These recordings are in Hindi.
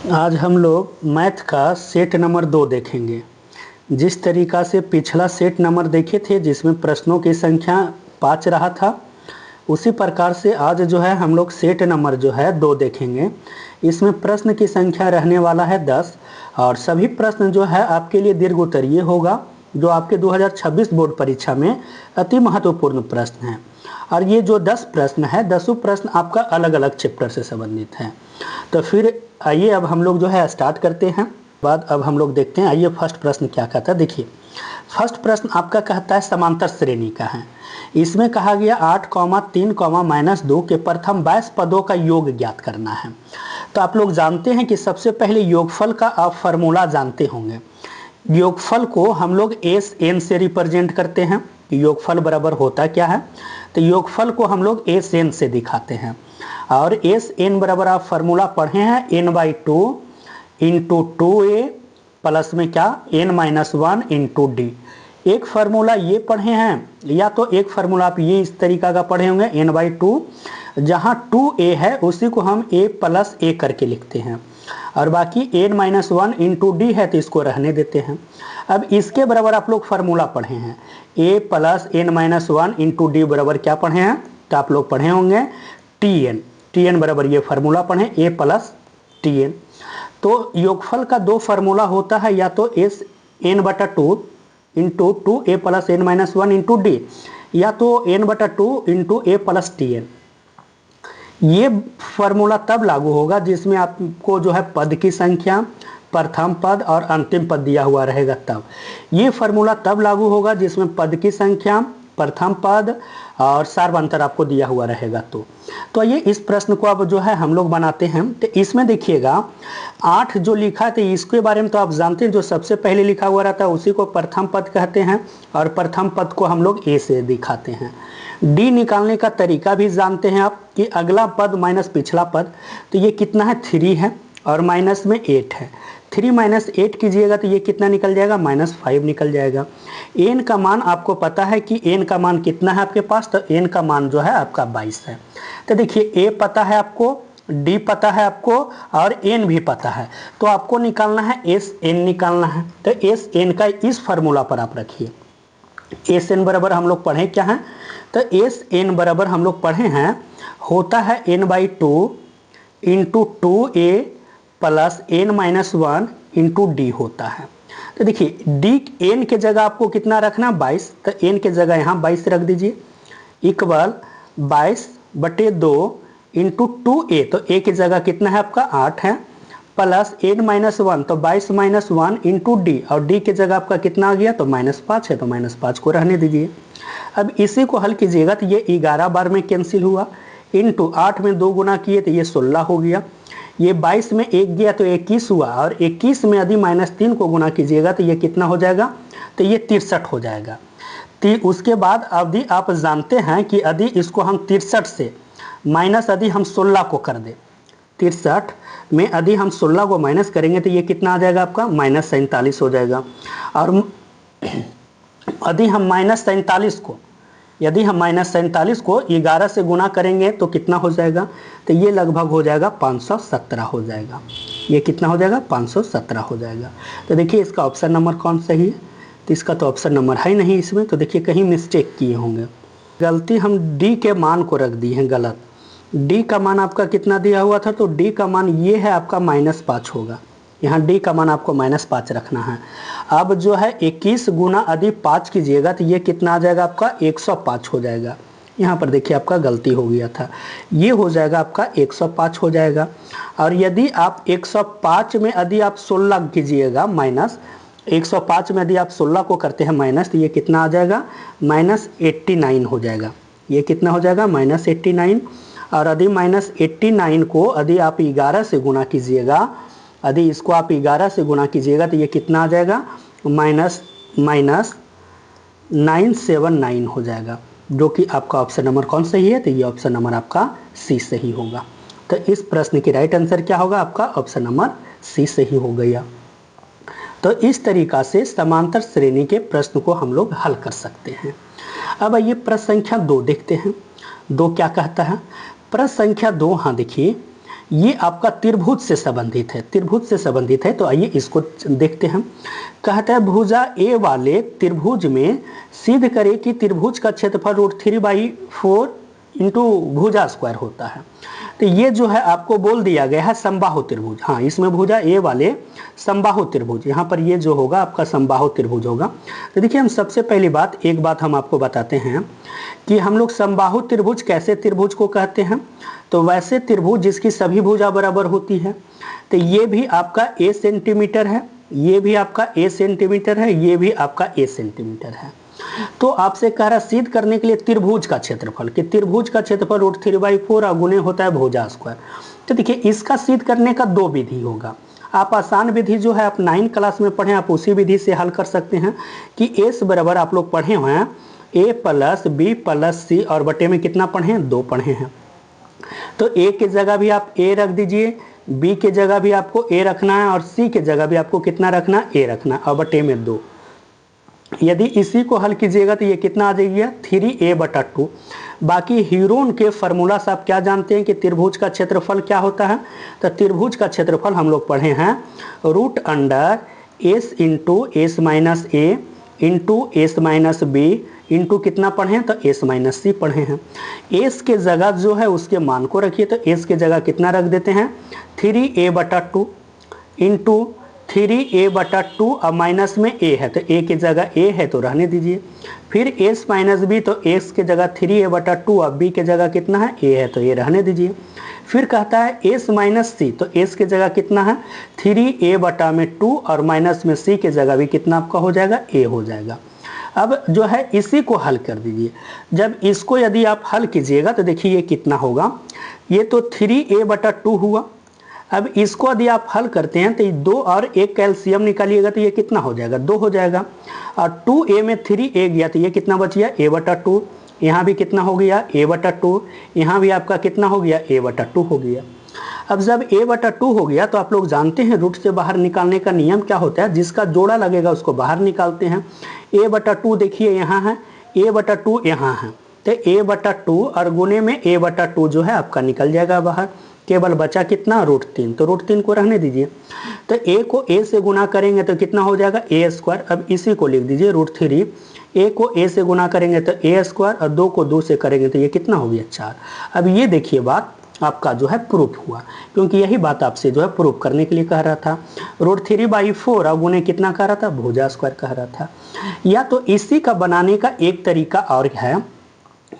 आज हम लोग मैथ का सेट नंबर 2 देखेंगे। जिस तरीक़ा से पिछला सेट नंबर देखे थे जिसमें प्रश्नों की संख्या 5 रहा था, उसी प्रकार से आज जो है हम लोग सेट नंबर जो है 2 देखेंगे। इसमें प्रश्न की संख्या रहने वाला है 10 और सभी प्रश्न जो है आपके लिए दीर्घ उत्तरीय होगा, जो आपके 2026 बोर्ड परीक्षा में अति महत्वपूर्ण प्रश्न हैं। और ये जो 10 प्रश्न है, 10 प्रश्न आपका अलग अलग चैप्टर से संबंधित हैं। तो फिर आइए अब हम लोग जो है स्टार्ट करते हैं। बाद अब हम लोग देखते हैं। आइए फर्स्ट प्रश्न क्या कहता है, देखिए फर्स्ट प्रश्न आपका कहता है समांतर श्रेणी का है। इसमें कहा गया 8, 3, -2 के प्रथम 22 पदों का योग ज्ञात करना है। तो आप लोग जानते हैं कि सबसे पहले योगफल का आप फार्मूला जानते होंगे। योगफल को हम लोग एस एन से रिप्रेजेंट करते हैं। योगफल बराबर होता क्या है, तो योगफल को हम लोग एस एन से दिखाते हैं। और एस एन बराबर आप फार्मूला पढ़े हैं n/2 इंटू 2a प्लस में क्या n-1 इंटू डी। एक फार्मूला ये पढ़े हैं, या तो एक फार्मूला आप ये इस तरीका का पढ़े होंगे n/2, जहाँ 2a है उसी को हम a प्लस a करके लिखते हैं, और बाकी n-1 इंटू डी है तो इसको रहने देते हैं। अब इसके बराबर आप लोग फार्मूला पढ़े हैं a plus n-1 into D बराबर क्या पढ़े हैं, तो आप लोग पढ़े होंगे tn बराबर ये फार्मूला पढ़े a प्लस tn। तो योगफल का दो फार्मूला होता है, या तो S n/2 into 2a plus n-1 into D, या तो n/2 into a plus tn। ये फार्मूला तब लागू होगा जिसमें आपको जो है पद की संख्या, प्रथम पद और अंतिम पद दिया हुआ रहेगा तब। ये फार्मूला तब लागू होगा जिसमें पद की संख्या, प्रथम पद और सार्वंतर आपको दिया हुआ रहेगा। तो ये इस प्रश्न को अब जो है हम लोग बनाते हैं। तो इसमें देखिएगा 8 जो लिखा था इसके बारे में तो आप जानते हैं, जो सबसे पहले लिखा हुआ रहता है उसी को प्रथम पद कहते हैं, और प्रथम पद को हम लोग ए से दिखाते हैं। डी निकालने का तरीका भी जानते हैं आप, कि अगला पद माइनस पिछला पद, तो ये कितना है 3 है और माइनस में 8 है। 3 - 8 कीजिएगा तो ये कितना निकल जाएगा, -5 निकल जाएगा। एन का मान आपको पता है कि एन का मान कितना है आपके पास, तो एन का मान जो है आपका 22 है। तो देखिए ए पता है आपको, डी पता है आपको और एन भी पता है, तो आपको निकालना है एस एन निकालना है। तो एस एन का इस फार्मूला पर आप रखिए। एस एन बराबर हम लोग पढ़े क्या है, तो एस एन बराबर हम लोग पढ़े हैं होता है n/2 into 2a plus n-1 into D होता है। तो देखिए डी एन के जगह आपको कितना रखना 22, तो एन के जगह यहाँ 22 रख दीजिए, इक्वल 22/2 इंटू 2a, तो a की जगह कितना है आपका 8 है, प्लस n-1, तो 22 - 1 इंटू डी, और डी के जगह आपका कितना आ गया, तो -5 है, तो -5 को रहने दीजिए। अब इसी को हल कीजिएगा तो ये 11 बार में कैंसिल हुआ, इंटू 8 में 2 गुना किए तो ये 16 हो गया। ये 22 में 1 गया तो 21 हुआ, और 21 में यदि -3 को गुना कीजिएगा तो ये कितना हो जाएगा, तो ये 63 हो जाएगा। उसके बाद यदि आप जानते हैं कि यदि इसको हम 63 से माइनस यदि हम 16 को कर दें, 63 में यदि हम 16 को माइनस करेंगे तो ये कितना आ जाएगा आपका -47 हो जाएगा। और यदि हम -47 को 11 से गुना करेंगे तो कितना हो जाएगा, तो ये लगभग हो जाएगा 517 हो जाएगा। ये कितना हो जाएगा, 517 हो जाएगा। तो देखिए इसका ऑप्शन नंबर कौन सही है, तो इसका तो ऑप्शन नंबर है ही नहीं इसमें, तो देखिए कहीं मिस्टेक किए होंगे, गलती हम डी के मान को रख दिए हैं गलत। डी का मान आपका कितना दिया हुआ था, तो डी का मान ये है आपका -5 होगा, यहाँ डी का मान आपको -5 रखना है। अब जो है 21 गुना यदि 5 कीजिएगा तो ये कितना आ जाएगा आपका 105 हो जाएगा। यहाँ पर देखिए आपका गलती हो गया था, ये हो जाएगा आपका 105 हो जाएगा। और यदि आप 105 में यदि आप 16 कीजिएगा माइनस, 105 में यदि आप 16 को करते हैं माइनस, तो ये कितना आ जाएगा -89 हो जाएगा। ये कितना हो जाएगा -89, और यदि -89 को यदि आप 11 से गुना कीजिएगा, यदि इसको आप 11 से गुना कीजिएगा तो ये कितना आ जाएगा -979 हो जाएगा, जो कि आपका ऑप्शन नंबर कौन सही है, तो ये ऑप्शन नंबर आपका सी सही होगा। तो इस प्रश्न की राइट आंसर क्या होगा, आपका ऑप्शन नंबर सी सही हो गया। तो इस तरीका से समांतर श्रेणी के प्रश्न को हम लोग हल कर सकते हैं। अब आइए प्रश्न संख्या 2 देखते हैं। 2 क्या कहता है, प्रश्न संख्या 2, हाँ देखिए ये आपका त्रिभुज से संबंधित है, त्रिभुज से संबंधित है। तो आइए इसको देखते हैं। कहता है भुजा ए वाले त्रिभुज में सिद्ध करे कि त्रिभुज का क्षेत्रफल √3/4 इंटू भुजा स्क्वायर होता है। तो ये जो है आपको बोल दिया गया है समबाहु त्रिभुज। हाँ, इसमें भुजा ए वाले समबाहु त्रिभुज, यहाँ पर ये जो होगा आपका समबाहु त्रिभुज होगा। तो देखिए हम सबसे पहली बात, एक बात हम आपको बताते हैं कि हम लोग समबाहु त्रिभुज कैसे त्रिभुज को कहते हैं। तो वैसे त्रिभुज जिसकी सभी भुजा बराबर होती है। तो ये भी आपका a सेंटीमीटर है, ये भी आपका a सेंटीमीटर है, ये भी आपका a सेंटीमीटर है। तो आपसे कह रहा सिद्ध करने के लिए त्रिभुज का क्षेत्रफल, कि त्रिभुज का क्षेत्रफल √3/4 गुणे होता है भुजा स्क्वायर। तो देखिए इसका सिद्ध करने का दो विधि होगा। आप आसान विधि जो है आप 9 क्लास में पढ़े, आप उसी विधि से हल कर सकते हैं कि s बराबर आप लोग पढ़े हुए हैं a + b + c और बटे में कितना पढ़े हैं, 2 पढ़े हैं। तो a की जगह भी आप a रख दीजिए, b की जगह भी आपको a रखना है और c की जगह भी आपको कितना रखना है, a रखना है और बटे में 2। यदि इसी को हल कीजिएगा तो ये कितना आ जाएगा 3a/2। बाकी हीरोन के फार्मूला से आप क्या जानते हैं कि त्रिभुज का क्षेत्रफल क्या होता है। तो त्रिभुज का क्षेत्रफल हम लोग पढ़े हैं √s into s - a into s - b into कितना पढ़े हैं, तो s - c पढ़े हैं। s के जगह जो है उसके मान को रखिए, तो s के जगह कितना रख देते हैं 3a/2 इंटू 3a/2 और माइनस में a है तो a की जगह a है तो रहने दीजिए। फिर s - b, तो s के जगह 3a/2 और b के जगह कितना है a है तो a रहने दीजिए। फिर कहता है s - c, तो s के जगह कितना है 3a/2 और माइनस में c के जगह भी कितना आपका हो जाएगा a हो जाएगा। अब जो है इसी को हल कर दीजिए। जब इसको यदि आप हल कीजिएगा तो देखिए ये कितना होगा, ये तो 3a/2 हुआ। अब इसको यदि आप हल करते हैं तो 2 और 1 कैल्शियम निकालिएगा तो ये कितना हो जाएगा 2 हो जाएगा। और 2a में 3a गया तो ये कितना बच गया a/2। यहाँ भी कितना हो गया a/2, यहाँ भी आपका कितना हो गया a/2 हो गया। अब जब a/2 हो गया तो आप लोग जानते हैं रूट से बाहर निकालने का नियम क्या होता है, जिसका जोड़ा लगेगा उसको बाहर निकालते हैं। a/2 देखिए यहाँ है, a/2 यहाँ है, तो a/2 और गुने में a/2 जो है आपका निकल जाएगा बाहर। केवल बचा कितना √3, तो √3 को रहने दीजिए। तो a को a से गुना करेंगे तो कितना हो जाएगा a²। अब इसी को लिख दीजिए √3। a को a से गुना करेंगे तो a² और 2 को 2 से करेंगे तो ये कितना हो गया 4। अब ये देखिए बात आपका जो है प्रूफ हुआ, क्योंकि यही बात आपसे जो है प्रूफ करने के लिए कह रहा था। √3/4 और गुने कितना कह रहा था भुजा स्क्वायर कह रहा था। या तो इसी का बनाने का एक तरीका और है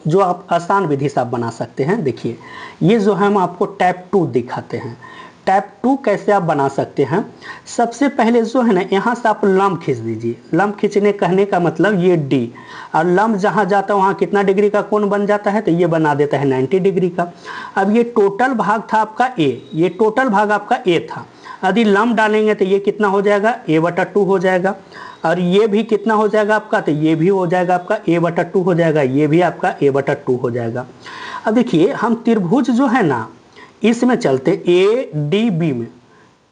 जो आप आसान विधि से आप बना सकते हैं। देखिए ये जो है हम आपको टाइप 2 दिखाते हैं। टाइप 2 कैसे आप बना सकते हैं, सबसे पहले जो है ना यहाँ से आप लंब खींच दीजिए। लंब खींचने कहने का मतलब ये D, और लंब जहाँ जाता है वहाँ कितना डिग्री का कोण बन जाता है, तो ये बना देता है 90 डिग्री का। अब ये टोटल भाग था आपका A, ये टोटल भाग आपका A था। यदि लंब डालेंगे तो ये कितना हो जाएगा a/2 हो जाएगा, और ये भी कितना हो जाएगा आपका, तो ये भी हो जाएगा आपका a/2 हो जाएगा, ये भी आपका a/2 हो जाएगा। अब देखिए हम त्रिभुज जो है ना इसमें चलते ADB में,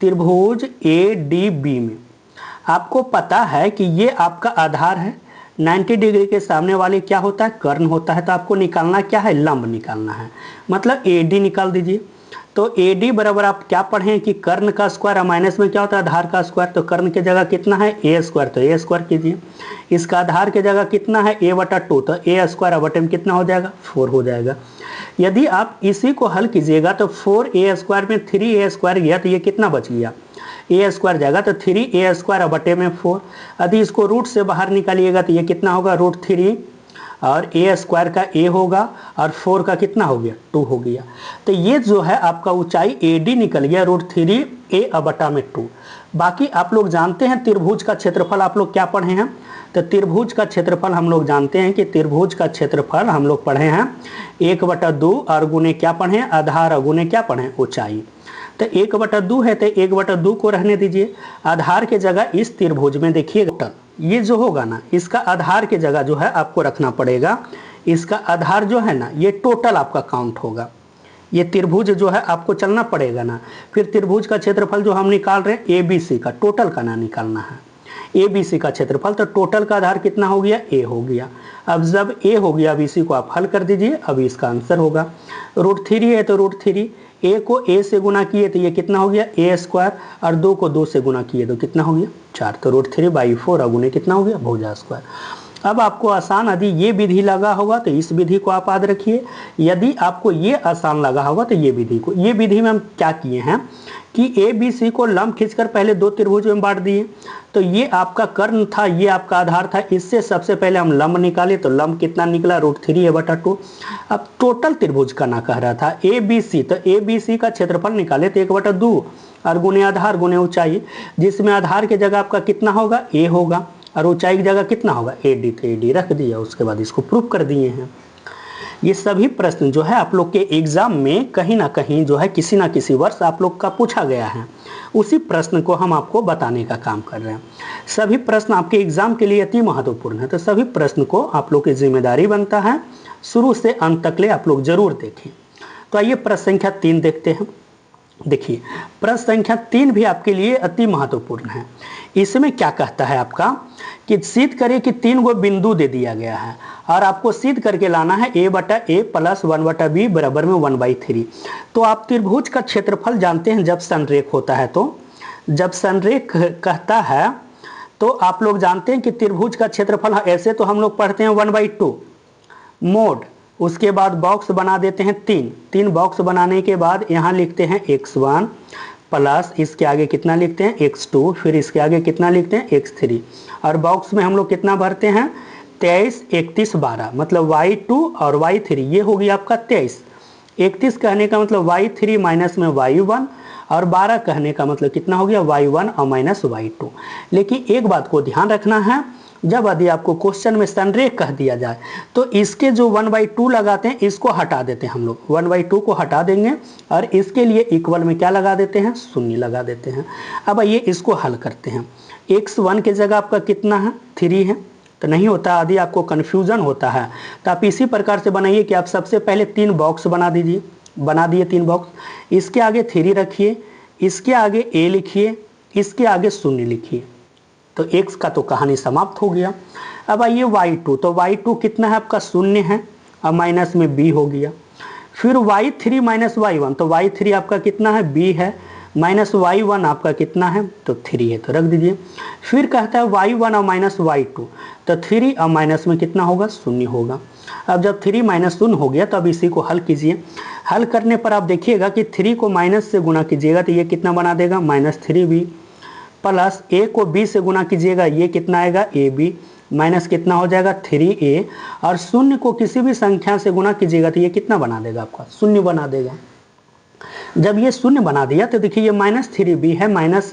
त्रिभुज ADB में आपको पता है कि ये आपका आधार है, 90 डिग्री के सामने वाले क्या होता है कर्ण होता है। तो आपको निकालना क्या है, लंब निकालना है, मतलब AD निकाल दीजिए। तो AD बराबर आप क्या पढ़ें कि कर्ण का स्क्वायर और माइनस में क्या होता है आधार का स्क्वायर। तो कर्ण की जगह कितना है a², तो a² कीजिए। इसका आधार की जगह कितना है a/2, तो a² बटे में कितना हो जाएगा 4 हो जाएगा। यदि आप इसी को हल कीजिएगा तो 4a² में 3a² गया तो ये कितना बच गया a² जाएगा, तो 3a² बटे में 4। यदि इसको रूट से बाहर निकालिएगा तो ये कितना होगा √3 और a² का a होगा और 4 का कितना हो गया 2 हो गया। तो ये जो है आपका ऊंचाई AD निकल गया √3a/2। बाकी आप लोग जानते हैं त्रिभुज का क्षेत्रफल आप लोग क्या पढ़े हैं, तो त्रिभुज का क्षेत्रफल हम लोग जानते हैं कि त्रिभुज का क्षेत्रफल हम लोग पढ़े हैं 1/2 और गुने क्या पढ़े हैं आधार और गुने क्या पढ़े हैं ऊंचाई। तो 1/2 है तो 1/2 को रहने दीजिए। आधार के जगह इस त्रिभुज में देखिए ये जो होगा ना इसका आधार के जगह जो है आपको रखना पड़ेगा। इसका आधार जो है ना ये टोटल आपका काउंट होगा। ये त्रिभुज जो है आपको चलना पड़ेगा ना। फिर त्रिभुज का क्षेत्रफल जो हम निकाल रहे हैं ABC का टोटल का ना निकालना है। ABC का क्षेत्रफल तो टोटल का आधार कितना हो गया A हो गया। अब जब A हो गया अब इसी को आप हल कर दीजिए। अब इसका आंसर होगा √3 है तो √3 ए को ए से गुना किए तो ये कितना हो गया ए स्क्वायर, और 2 को 2 से गुना किए तो कितना हो गया 4, तो √3/4 और गुने कितना हो गया भुजा स्क्वायर। अब आपको आसान यदि ये विधि लगा होगा तो इस विधि को आप याद रखिए, यदि आपको ये आसान लगा होगा तो ये विधि को, ये विधि में हम क्या किए हैं कि ए बी सी को लंब खींचकर पहले 2 त्रिभुज में बांट दिए। तो ये आपका कर्ण था, ये आपका आधार था, इससे सबसे पहले हम लंब निकाले तो लंब कितना निकला √3a/2। अब टोटल त्रिभुज का ना कह रहा था ए बी सी, तो ए बी सी का क्षेत्रफल निकाले तो 1/2 और गुने आधार गुने ऊंचाई, जिसमें आधार की जगह आपका कितना होगा ए होगा और ऊंचाई की जगह कितना होगा AD, तो AD रख दिया, उसके बाद इसको प्रूफ कर दिए हैं। ये सभी प्रश्न जो है आप लोग के एग्जाम में कहीं ना कहीं जो है किसी ना किसी वर्ष आप लोग का पूछा गया है, उसी प्रश्न को हम आपको बताने का काम कर रहे हैं। सभी प्रश्न आपके एग्जाम के लिए अति महत्वपूर्ण है, तो सभी प्रश्न को आप लोग की जिम्मेदारी बनता है शुरू से अंत तक ले आप लोग जरूर देखें। तो आइए प्रश्न संख्या 3 देखते हैं। देखिए प्रश्न संख्या 3 भी आपके लिए अति महत्वपूर्ण है। इसमें क्या कहता है आपका कि सिद्ध करें कि 3 गो बिंदु दे दिया गया है और आपको सिद्ध करके लाना है a/a + 1/b बराबर में 1/3। तो आप त्रिभुज का क्षेत्रफल जानते हैं जब संरेख होता है, तो जब संरेख कहता है तो आप लोग जानते हैं कि त्रिभुज का क्षेत्रफल, ऐसे तो हम लोग पढ़ते हैं 1/2 मोड, उसके बाद बॉक्स बना देते हैं 3 बॉक्स बनाने के बाद यहाँ लिखते हैं x1 प्लस इसके आगे कितना लिखते हैं x2, फिर इसके आगे कितना लिखते हैं x3, और बॉक्स में हम लोग कितना भरते हैं 23, 31, 12, मतलब y2 और y3, ये होगी आपका 23। 31 कहने का मतलब y3 माइनस में y1, और 12 कहने का मतलब कितना हो गया y1 और माइनस y2। लेकिन एक बात को ध्यान रखना है, जब यदि आपको क्वेश्चन में संरेख कह दिया जाए तो इसके जो 1/2 लगाते हैं इसको हटा देते हैं हम लोग, 1/2 को हटा देंगे और इसके लिए इक्वल में क्या लगा देते हैं 0 लगा देते हैं। अब आइए इसको हल करते हैं। x1 की जगह आपका कितना है 3 है, तो नहीं होता, यदि आपको कन्फ्यूजन होता है तो आप इसी प्रकार से बनाइए कि आप सबसे पहले 3 बॉक्स बना दीजिए, बना दिए 3 बॉक्स, इसके आगे 3 रखिए, इसके आगे a लिखिए, इसके आगे 0 लिखिए, तो x का तो कहानी समाप्त हो गया। अब आइए y2, तो y2 कितना है आपका 0 है और माइनस में b हो गया। फिर y3 माइनस y1, तो y3 आपका कितना है b है, माइनस y1 आपका कितना है तो 3 है, तो रख दीजिए। फिर कहता है y1 और माइनस y2, तो 3 और माइनस में कितना होगा 0 होगा। अब जब 3 माइनस 0 हो गया तो अब इसी को हल कीजिए। हल करने पर आप देखिएगा कि 3 को माइनस से गुना कीजिएगा तो ये कितना बना देगा -3b, प्लस a को b से गुना कीजिएगा ये कितना आएगा ab, माइनस कितना हो जाएगा 3a, और 0 को किसी भी संख्या से गुना कीजिएगा तो ये कितना बना देगा आपका 0 बना देगा। जब ये 0 बना दिया तो देखिए ये -3b है, माइनस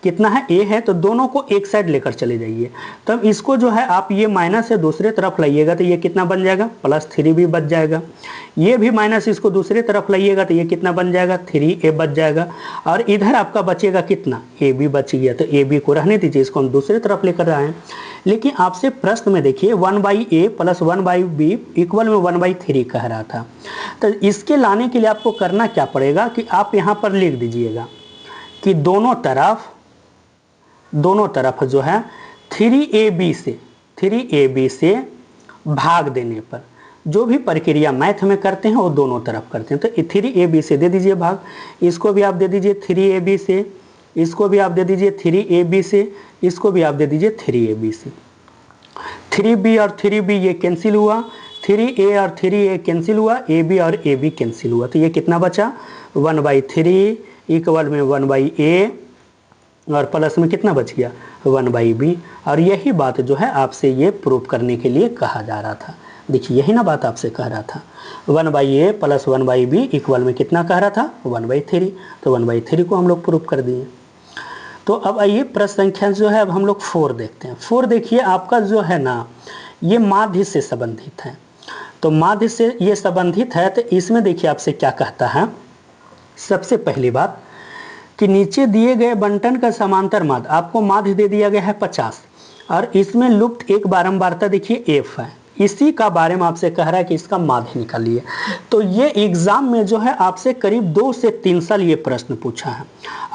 कितना है a है, तो दोनों को एक साइड लेकर चले जाइए। तब इसको जो है आप ये माइनस से दूसरे तरफ लाइएगा तो ये कितना बन जाएगा +3b बच जाएगा। ये भी माइनस इसको दूसरे तरफ लाइएगा तो ये कितना बन जाएगा 3a बच जाएगा, और इधर आपका बचेगा कितना ab बच गया, तो ab को रहने दीजिए, इसको हम दूसरे तरफ लेकर आए। लेकिन आपसे प्रश्न में देखिए 1/a + 1/b इक्वल में 1/3 कह रहा था, तो इसके लाने के लिए आपको करना क्या पड़ेगा कि आप यहाँ पर लिख दीजिएगा कि दोनों तरफ जो है 3ab से भाग देने पर, जो भी प्रक्रिया मैथ में करते हैं वो दोनों तरफ करते हैं, तो 3ab से दे दीजिए भाग, इसको भी आप दे दीजिए 3ab से, इसको भी आप दे दीजिए 3ab से, इसको भी आप दे दीजिए 3ab से। 3b और 3b ये कैंसिल हुआ, 3a और 3a कैंसिल हुआ, ab और ab कैंसिल हुआ, तो ये कितना बचा 1/3 इक्वल में 1/a और प्लस में कितना बच गया 1/b। और यही बात जो है आपसे ये प्रूफ करने के लिए कहा जा रहा था। देखिए यही ना बात आपसे कह रहा था 1/a + 1/b इक्वल में कितना कह रहा था 1/3, तो 1/3 को हम लोग प्रूफ कर दिए। तो अब आइए प्रश्न संख्या जो है अब हम लोग 4 देखते हैं। 4 देखिए आपका जो है ना ये माध्य से संबंधित है, तो माध्य से ये संबंधित है, तो इसमें देखिए आपसे क्या कहता है। सबसे पहली बात कि नीचे दिए गए बंटन का समांतर माध्य, आपको माध्य दे दिया गया है 50 और इसमें लुप्त एक बारंबारता देखिए f है, इसी का बारे में आपसे कह रहा है कि इसका माध्य निकालिए। तो ये एग्जाम में जो है आपसे करीब 2 से 3 साल ये प्रश्न पूछा है।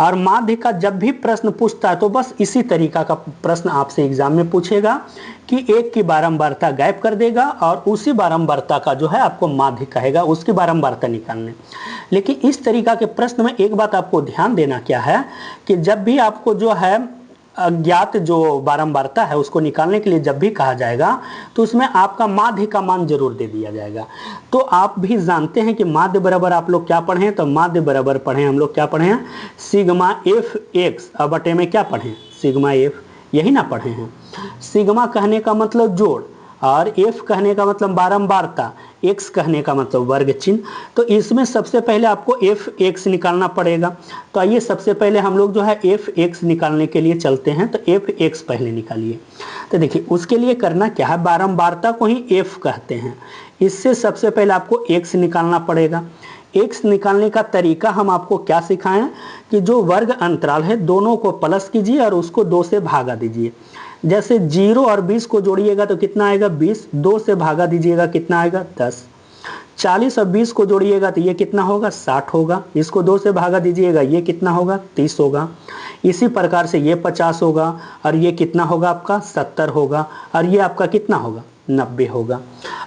और माध्य का जब भी प्रश्न पूछता है तो बस इसी तरीका का प्रश्न आपसे एग्जाम में पूछेगा कि एक की बारंबारता गायब कर देगा और उसी बारंबारता का जो है आपको माध्य कहेगा, उसकी बारंबारता निकालने। लेकिन इस तरीका के प्रश्न में एक बात आपको ध्यान देना क्या है कि जब भी आपको जो है अज्ञात जो बारंबारता है उसको निकालने के लिए जब भी कहा जाएगा तो उसमें आपका माध्य का मान जरूर दे दिया जाएगा। तो आप भी जानते हैं कि माध्य बराबर आप लोग क्या पढ़े हैं, तो माध्य बराबर पढ़े हम लोग क्या पढ़े हैं, सिग्मा एफ एक्स और बटे में क्या पढ़े, सिग्मा एफ, यही ना पढ़े हैं। सिग्मा कहने का मतलब जोड़ और एफ कहने का मतलब बारंबारता, एक्स कहने का मतलब वर्ग चिन्ह। तो इसमें सबसे पहले आपको एफ एक्स निकालना पड़ेगा। तो आइए सबसे पहले हम लोग जो है एफ एक्स निकालने के लिए चलते हैं। तो एफ एक्स पहले निकालिए। तो देखिए उसके लिए करना क्या है, बारंबारता को ही एफ कहते हैं। इससे सबसे पहले आपको एक्स निकालना पड़ेगा। एक्स निकालने का तरीका हम आपको क्या सिखाएं कि जो वर्ग अंतराल है दोनों को प्लस कीजिए और उसको 2 से भागा दीजिए। जैसे 0 और 20 को जोड़िएगा तो कितना आएगा 20, 2 से भागा दीजिएगा कितना आएगा 10। 40 और 20 को जोड़िएगा तो ये कितना होगा 60 होगा, इसको 2 से भागा दीजिएगा ये कितना होगा 30 होगा। इसी प्रकार से ये 50 होगा और ये कितना होगा आपका 70 होगा और ये आपका कितना होगा 90 होगा।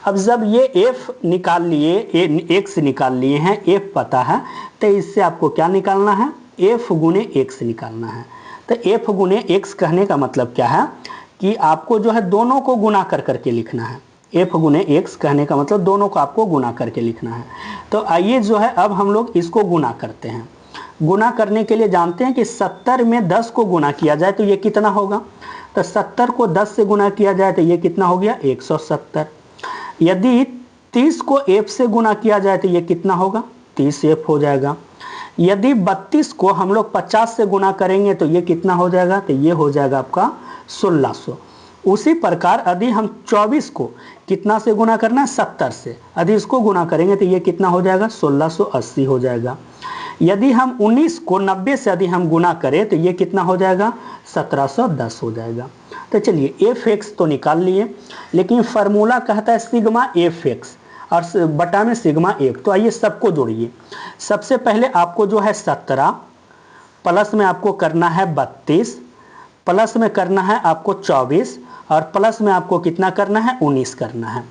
अब जब ये f निकाल लिए, x निकाल लिए हैं, f पता है, तो इससे आपको क्या निकालना है, f गुने x निकालना है। तो f गुने x कहने का मतलब क्या है कि आपको जो है दोनों को गुना कर करके लिखना है। f गुने x कहने का मतलब दोनों को आपको गुना करके लिखना है। तो आइए जो है अब हम लोग इसको गुना करते हैं। गुना करने के लिए जानते हैं कि 70 में 10 को गुना किया जाए तो ये कितना होगा, तो 70 को 10 से गुना किया जाए तो ये कितना हो गया 170। यदि 30 को f से गुना किया जाए तो ये कितना होगा 30f हो जाएगा। यदि 32 को हम लोग 50 से गुना करेंगे तो ये कितना हो जाएगा, तो ये हो जाएगा आपका 1600। उसी प्रकार यदि हम 24 को कितना से गुना करना है 70 से, यदि इसको गुना करेंगे तो ये कितना हो जाएगा 1680 हो जाएगा। यदि हम 19 को 90 से यदि हम गुना करें तो ये कितना हो जाएगा 1710 हो जाएगा। तो चलिए एफ एक्स तो निकाल लिए, लेकिन फार्मूला कहता है सिग्मा एफ एक्स और बटा में सिग्मा एक। तो आइए सबको जोड़िए। सबसे पहले आपको जो है 17 प्लस में आपको करना है 32, प्लस में करना है आपको 24 और प्लस में आपको कितना करना है 19 करना है।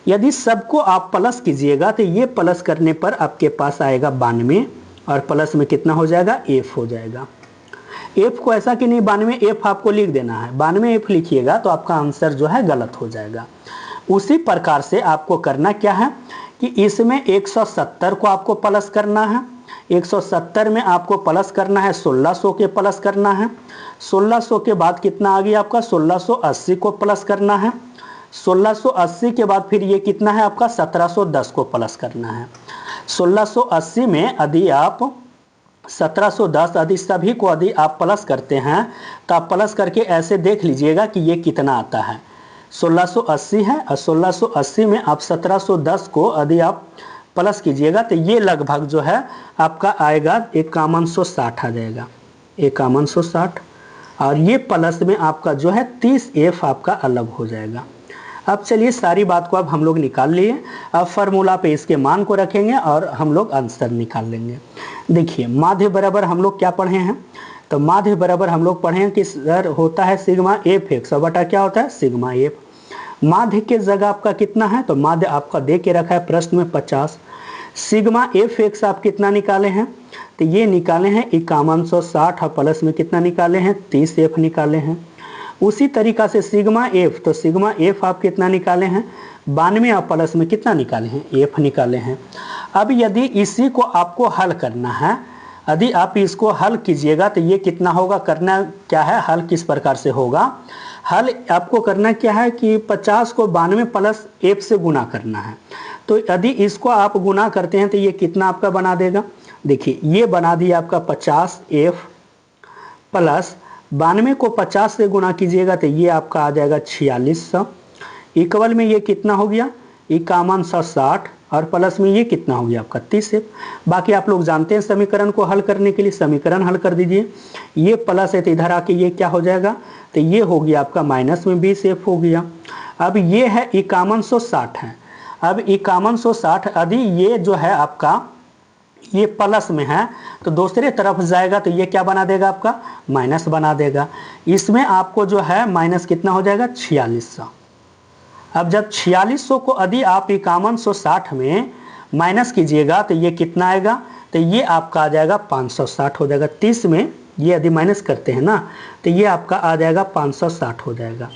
यदि सबको आप प्लस कीजिएगा तो ये प्लस करने पर आपके पास आएगा 92 और प्लस में कितना हो जाएगा एफ हो जाएगा। एफ को ऐसा कि नहीं 92 एफ आपको लिख देना है, 92 एफ लिखिएगा तो आपका आंसर जो है गलत हो जाएगा। उसी प्रकार से आपको करना क्या है कि इसमें 170 को आपको प्लस करना है, 170 में आपको प्लस करना है 1600 के प्लस करना है, 1600 के बाद कितना आ गया आपका 1680 को प्लस करना है, 1680 के बाद फिर ये कितना है आपका 1710 को प्लस करना है। 1680 में यदि आप 1710 यदि सभी को यदि आप प्लस करते हैं तो आप प्लस करके ऐसे देख लीजिएगा कि ये कितना आता है। 1680 है और 1680 में आप 1710 को यदि आप प्लस कीजिएगा तो ये लगभग जो है आपका आएगा 5160 आ जाएगा, 5160 और ये प्लस में आपका जो है 30f आपका अलग हो जाएगा। अब चलिए सारी बात को अब हम लोग निकाल लिए। अब फार्मूला पे इसके मान को रखेंगे और हम लोग आंसर निकाल लेंगे। देखिए माध्य बराबर हम लोग क्या पढ़े हैं, तो माध्य बराबर हम लोग पढ़े हैं कि सर होता है सिग्मा एफ एक्स और बटा क्या होता है सिग्मा एफ। माध्य के जगह आपका कितना है, तो माध्य आपका दे के रखा है प्रश्न में 50। सिग्मा एफ एक्स आप कितना निकाले हैं, तो ये निकाले हैं 5160 और प्लस में कितना निकाले हैं 30f निकाले हैं। उसी तरीका से सिग्मा एफ, तो सिग्मा एफ आप कितना निकाले हैं 92 और प्लस में कितना निकाले हैं एफ निकाले हैं। अब यदि इसी को आपको हल करना है, यदि आप इसको हल कीजिएगा तो ये कितना होगा, करना क्या है हल किस प्रकार से होगा, हल आपको करना क्या है कि 50 को 92 प्लस एफ से गुना करना है। तो यदि इसको आप गुना करते हैं तो ये कितना आपका बना देगा, देखिए ये बना दिया आपका 50f प्लस 92 को 50 से गुना कीजिएगा तो ये आपका आ जाएगा 4600 इक्वल में ये कितना हो गया 5160 और प्लस में ये कितना हो गया आपका 30f। बाकी आप लोग जानते हैं समीकरण को हल करने के लिए समीकरण हल कर दीजिए। ये प्लस है तो इधर आके ये क्या हो जाएगा, तो ये हो गया आपका माइनस में 20f हो गया। अब ये है 5160 है। अब 5160 यदि ये जो है आपका ये प्लस में है तो दूसरे तरफ जाएगा तो ये क्या बना देगा, आपका माइनस बना देगा। इसमें आपको जो है माइनस कितना हो जाएगा, 4600। अब जब 4600 को यदि आप 5160 में माइनस कीजिएगा तो ये कितना आएगा, तो ये आपका आ जाएगा 560 हो जाएगा। 30 में ये यदि माइनस करते हैं ना तो ये आपका आ जाएगा 560 हो जाएगा।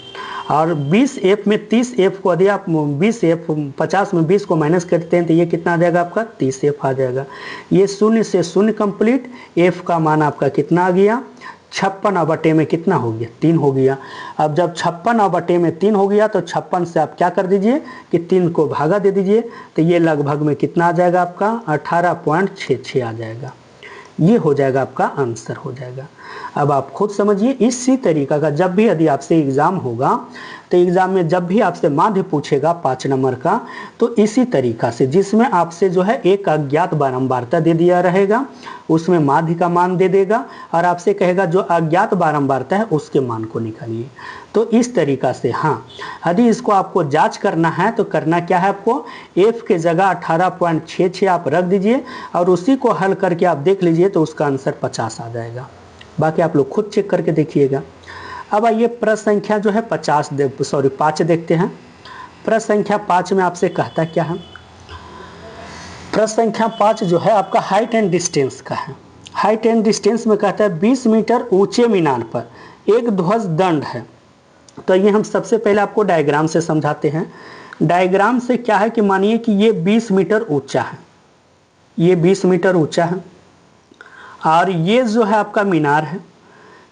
और 20f में 30f को यदि आप 20f 50 में 20 को माइनस करते हैं तो ये कितना आ जाएगा, आपका 30f आ जाएगा। ये शून्य से शून्य कंप्लीट। f का मान आपका कितना आ गया, 56 में कितना हो गया, 3 हो गया। अब जब 56 में 3 हो गया तो 56 से आप क्या कर दीजिए कि 3 को भागा दे दीजिए तो ये लगभग में कितना आ जाएगा, आपका 18.66 आ जाएगा। ये हो जाएगा आपका आंसर हो जाएगा। अब आप खुद समझिए, इसी तरीका का जब भी यदि आपसे एग्ज़ाम होगा तो एग्ज़ाम में जब भी आपसे माध्य पूछेगा 5 नंबर का तो इसी तरीका से, जिसमें आपसे जो है एक अज्ञात बारंबारता दे दिया रहेगा, उसमें माध्य का मान दे देगा और आपसे कहेगा जो अज्ञात बारंबारता है उसके मान को निकालिए। तो इस तरीका से हाँ, यदि इसको आपको जांच करना है तो करना क्या है, आपको f के जगह 18.66 आप रख दीजिए और उसी को हल करके आप देख लीजिए तो उसका आंसर 50 आ जाएगा। बाकी आप लोग खुद चेक करके देखिएगा। अब आइए प्रश्न संख्या जो है 5 देखते हैं। प्रश्न संख्या 5 में आपसे कहता क्या है, प्रश्न संख्या 5 जो है आपका हाइट एंड डिस्टेंस का है। हाइट एंड डिस्टेंस में कहता है 20 मीटर ऊंचे मीनार पर एक ध्वज दंड है। तो ये हम सबसे पहले आपको डायग्राम से समझाते हैं। डायग्राम से क्या है कि मानिए कि ये 20 मीटर ऊंचा है, ये 20 मीटर ऊंचा है और ये जो है आपका मीनार है।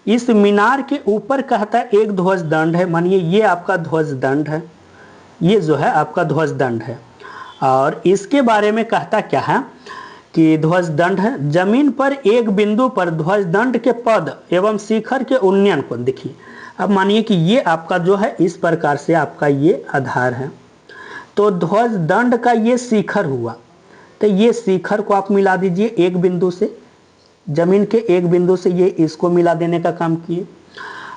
इस मीनार के ऊपर कहता है एक ध्वज दंड है। मानिए ये आपका ध्वज दंड है, ये जो है आपका ध्वज दंड है। और इसके बारे में कहता क्या है कि ध्वज दंड है, जमीन पर एक बिंदु पर ध्वज दंड के पद एवं शिखर के उन्नयन को देखिए। अब मानिए कि ये आपका जो है इस प्रकार से आपका ये आधार है, तो ध्वज दंड का ये शिखर हुआ, तो ये शिखर को आप मिला दीजिए एक बिंदु से, जमीन के एक बिंदु से ये इसको मिला देने का काम किए।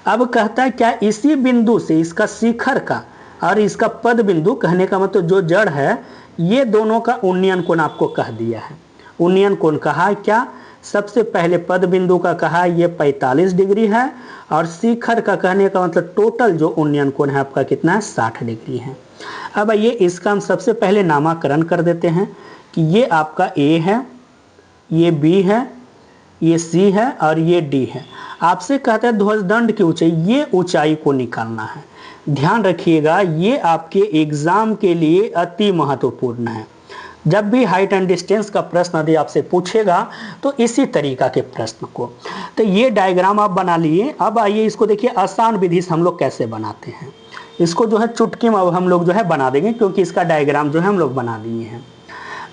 अब कहता है क्या, इसी बिंदु से इसका शिखर का और इसका पद बिंदु, कहने का मतलब जो जड़ है, ये दोनों का उन्नयन कोण आपको कह दिया है। उन्नयन कोण कहा क्या, सबसे पहले पद बिंदु का कहा ये 45 डिग्री है और शिखर का कहने का मतलब टोटल जो उन्नयन कोण है आपका कितना है, 60 डिग्री है। अब ये इसका हम सबसे पहले नामकरण कर देते हैं कि ये आपका A है, ये B है, ये C है और ये D है। आपसे कहता है ध्वज दंड की ऊंचाई, ये ऊंचाई को निकालना है। ध्यान रखिएगा, ये आपके एग्जाम के लिए अति महत्वपूर्ण है। जब भी हाइट एंड डिस्टेंस का प्रश्न यदि आपसे पूछेगा तो इसी तरीका के प्रश्न को, तो ये डायग्राम आप बना लिए। अब आइए इसको देखिए आसान विधि से हम लोग कैसे बनाते हैं। इसको जो है चुटकी में अब हम लोग जो है बना देंगे, क्योंकि इसका डायग्राम जो है हम लोग बना दिए हैं।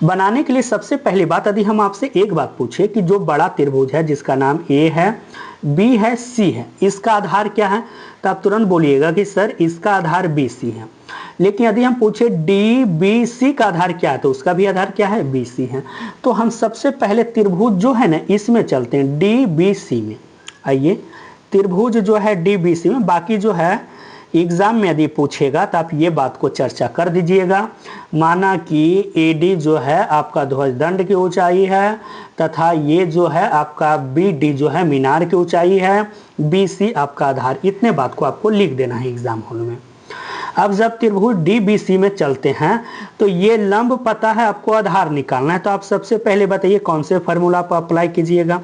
बनाने के लिए सबसे पहली बात, यदि हम आपसे एक बात पूछे कि जो बड़ा त्रिभुज है जिसका नाम A है, B है, C है, इसका आधार क्या है, तो आप तुरंत बोलिएगा कि सर इसका आधार BC है। लेकिन यदि हम पूछे DBC का आधार क्या है, तो उसका भी आधार क्या है, BC है। तो हम सबसे पहले त्रिभुज जो है ना इसमें चलते हैं, DBC में। आइए त्रिभुज जो है DBC में, बाकी जो है एग्जाम में यदि पूछेगा तो आप ये बात को चर्चा कर दीजिएगा। माना कि AD जो है आपका ध्वज दंड की ऊंचाई है, तथा ये जो है आपका BD जो है मीनार की ऊंचाई है, BC आपका आधार। इतने बात को आपको लिख देना है एग्जाम हॉल में। अब जब त्रिभुज DBC में चलते हैं तो ये लंब पता है, आपको आधार निकालना है। तो आप सबसे पहले बताइए कौन से फार्मूला पर अप्लाई कीजिएगा।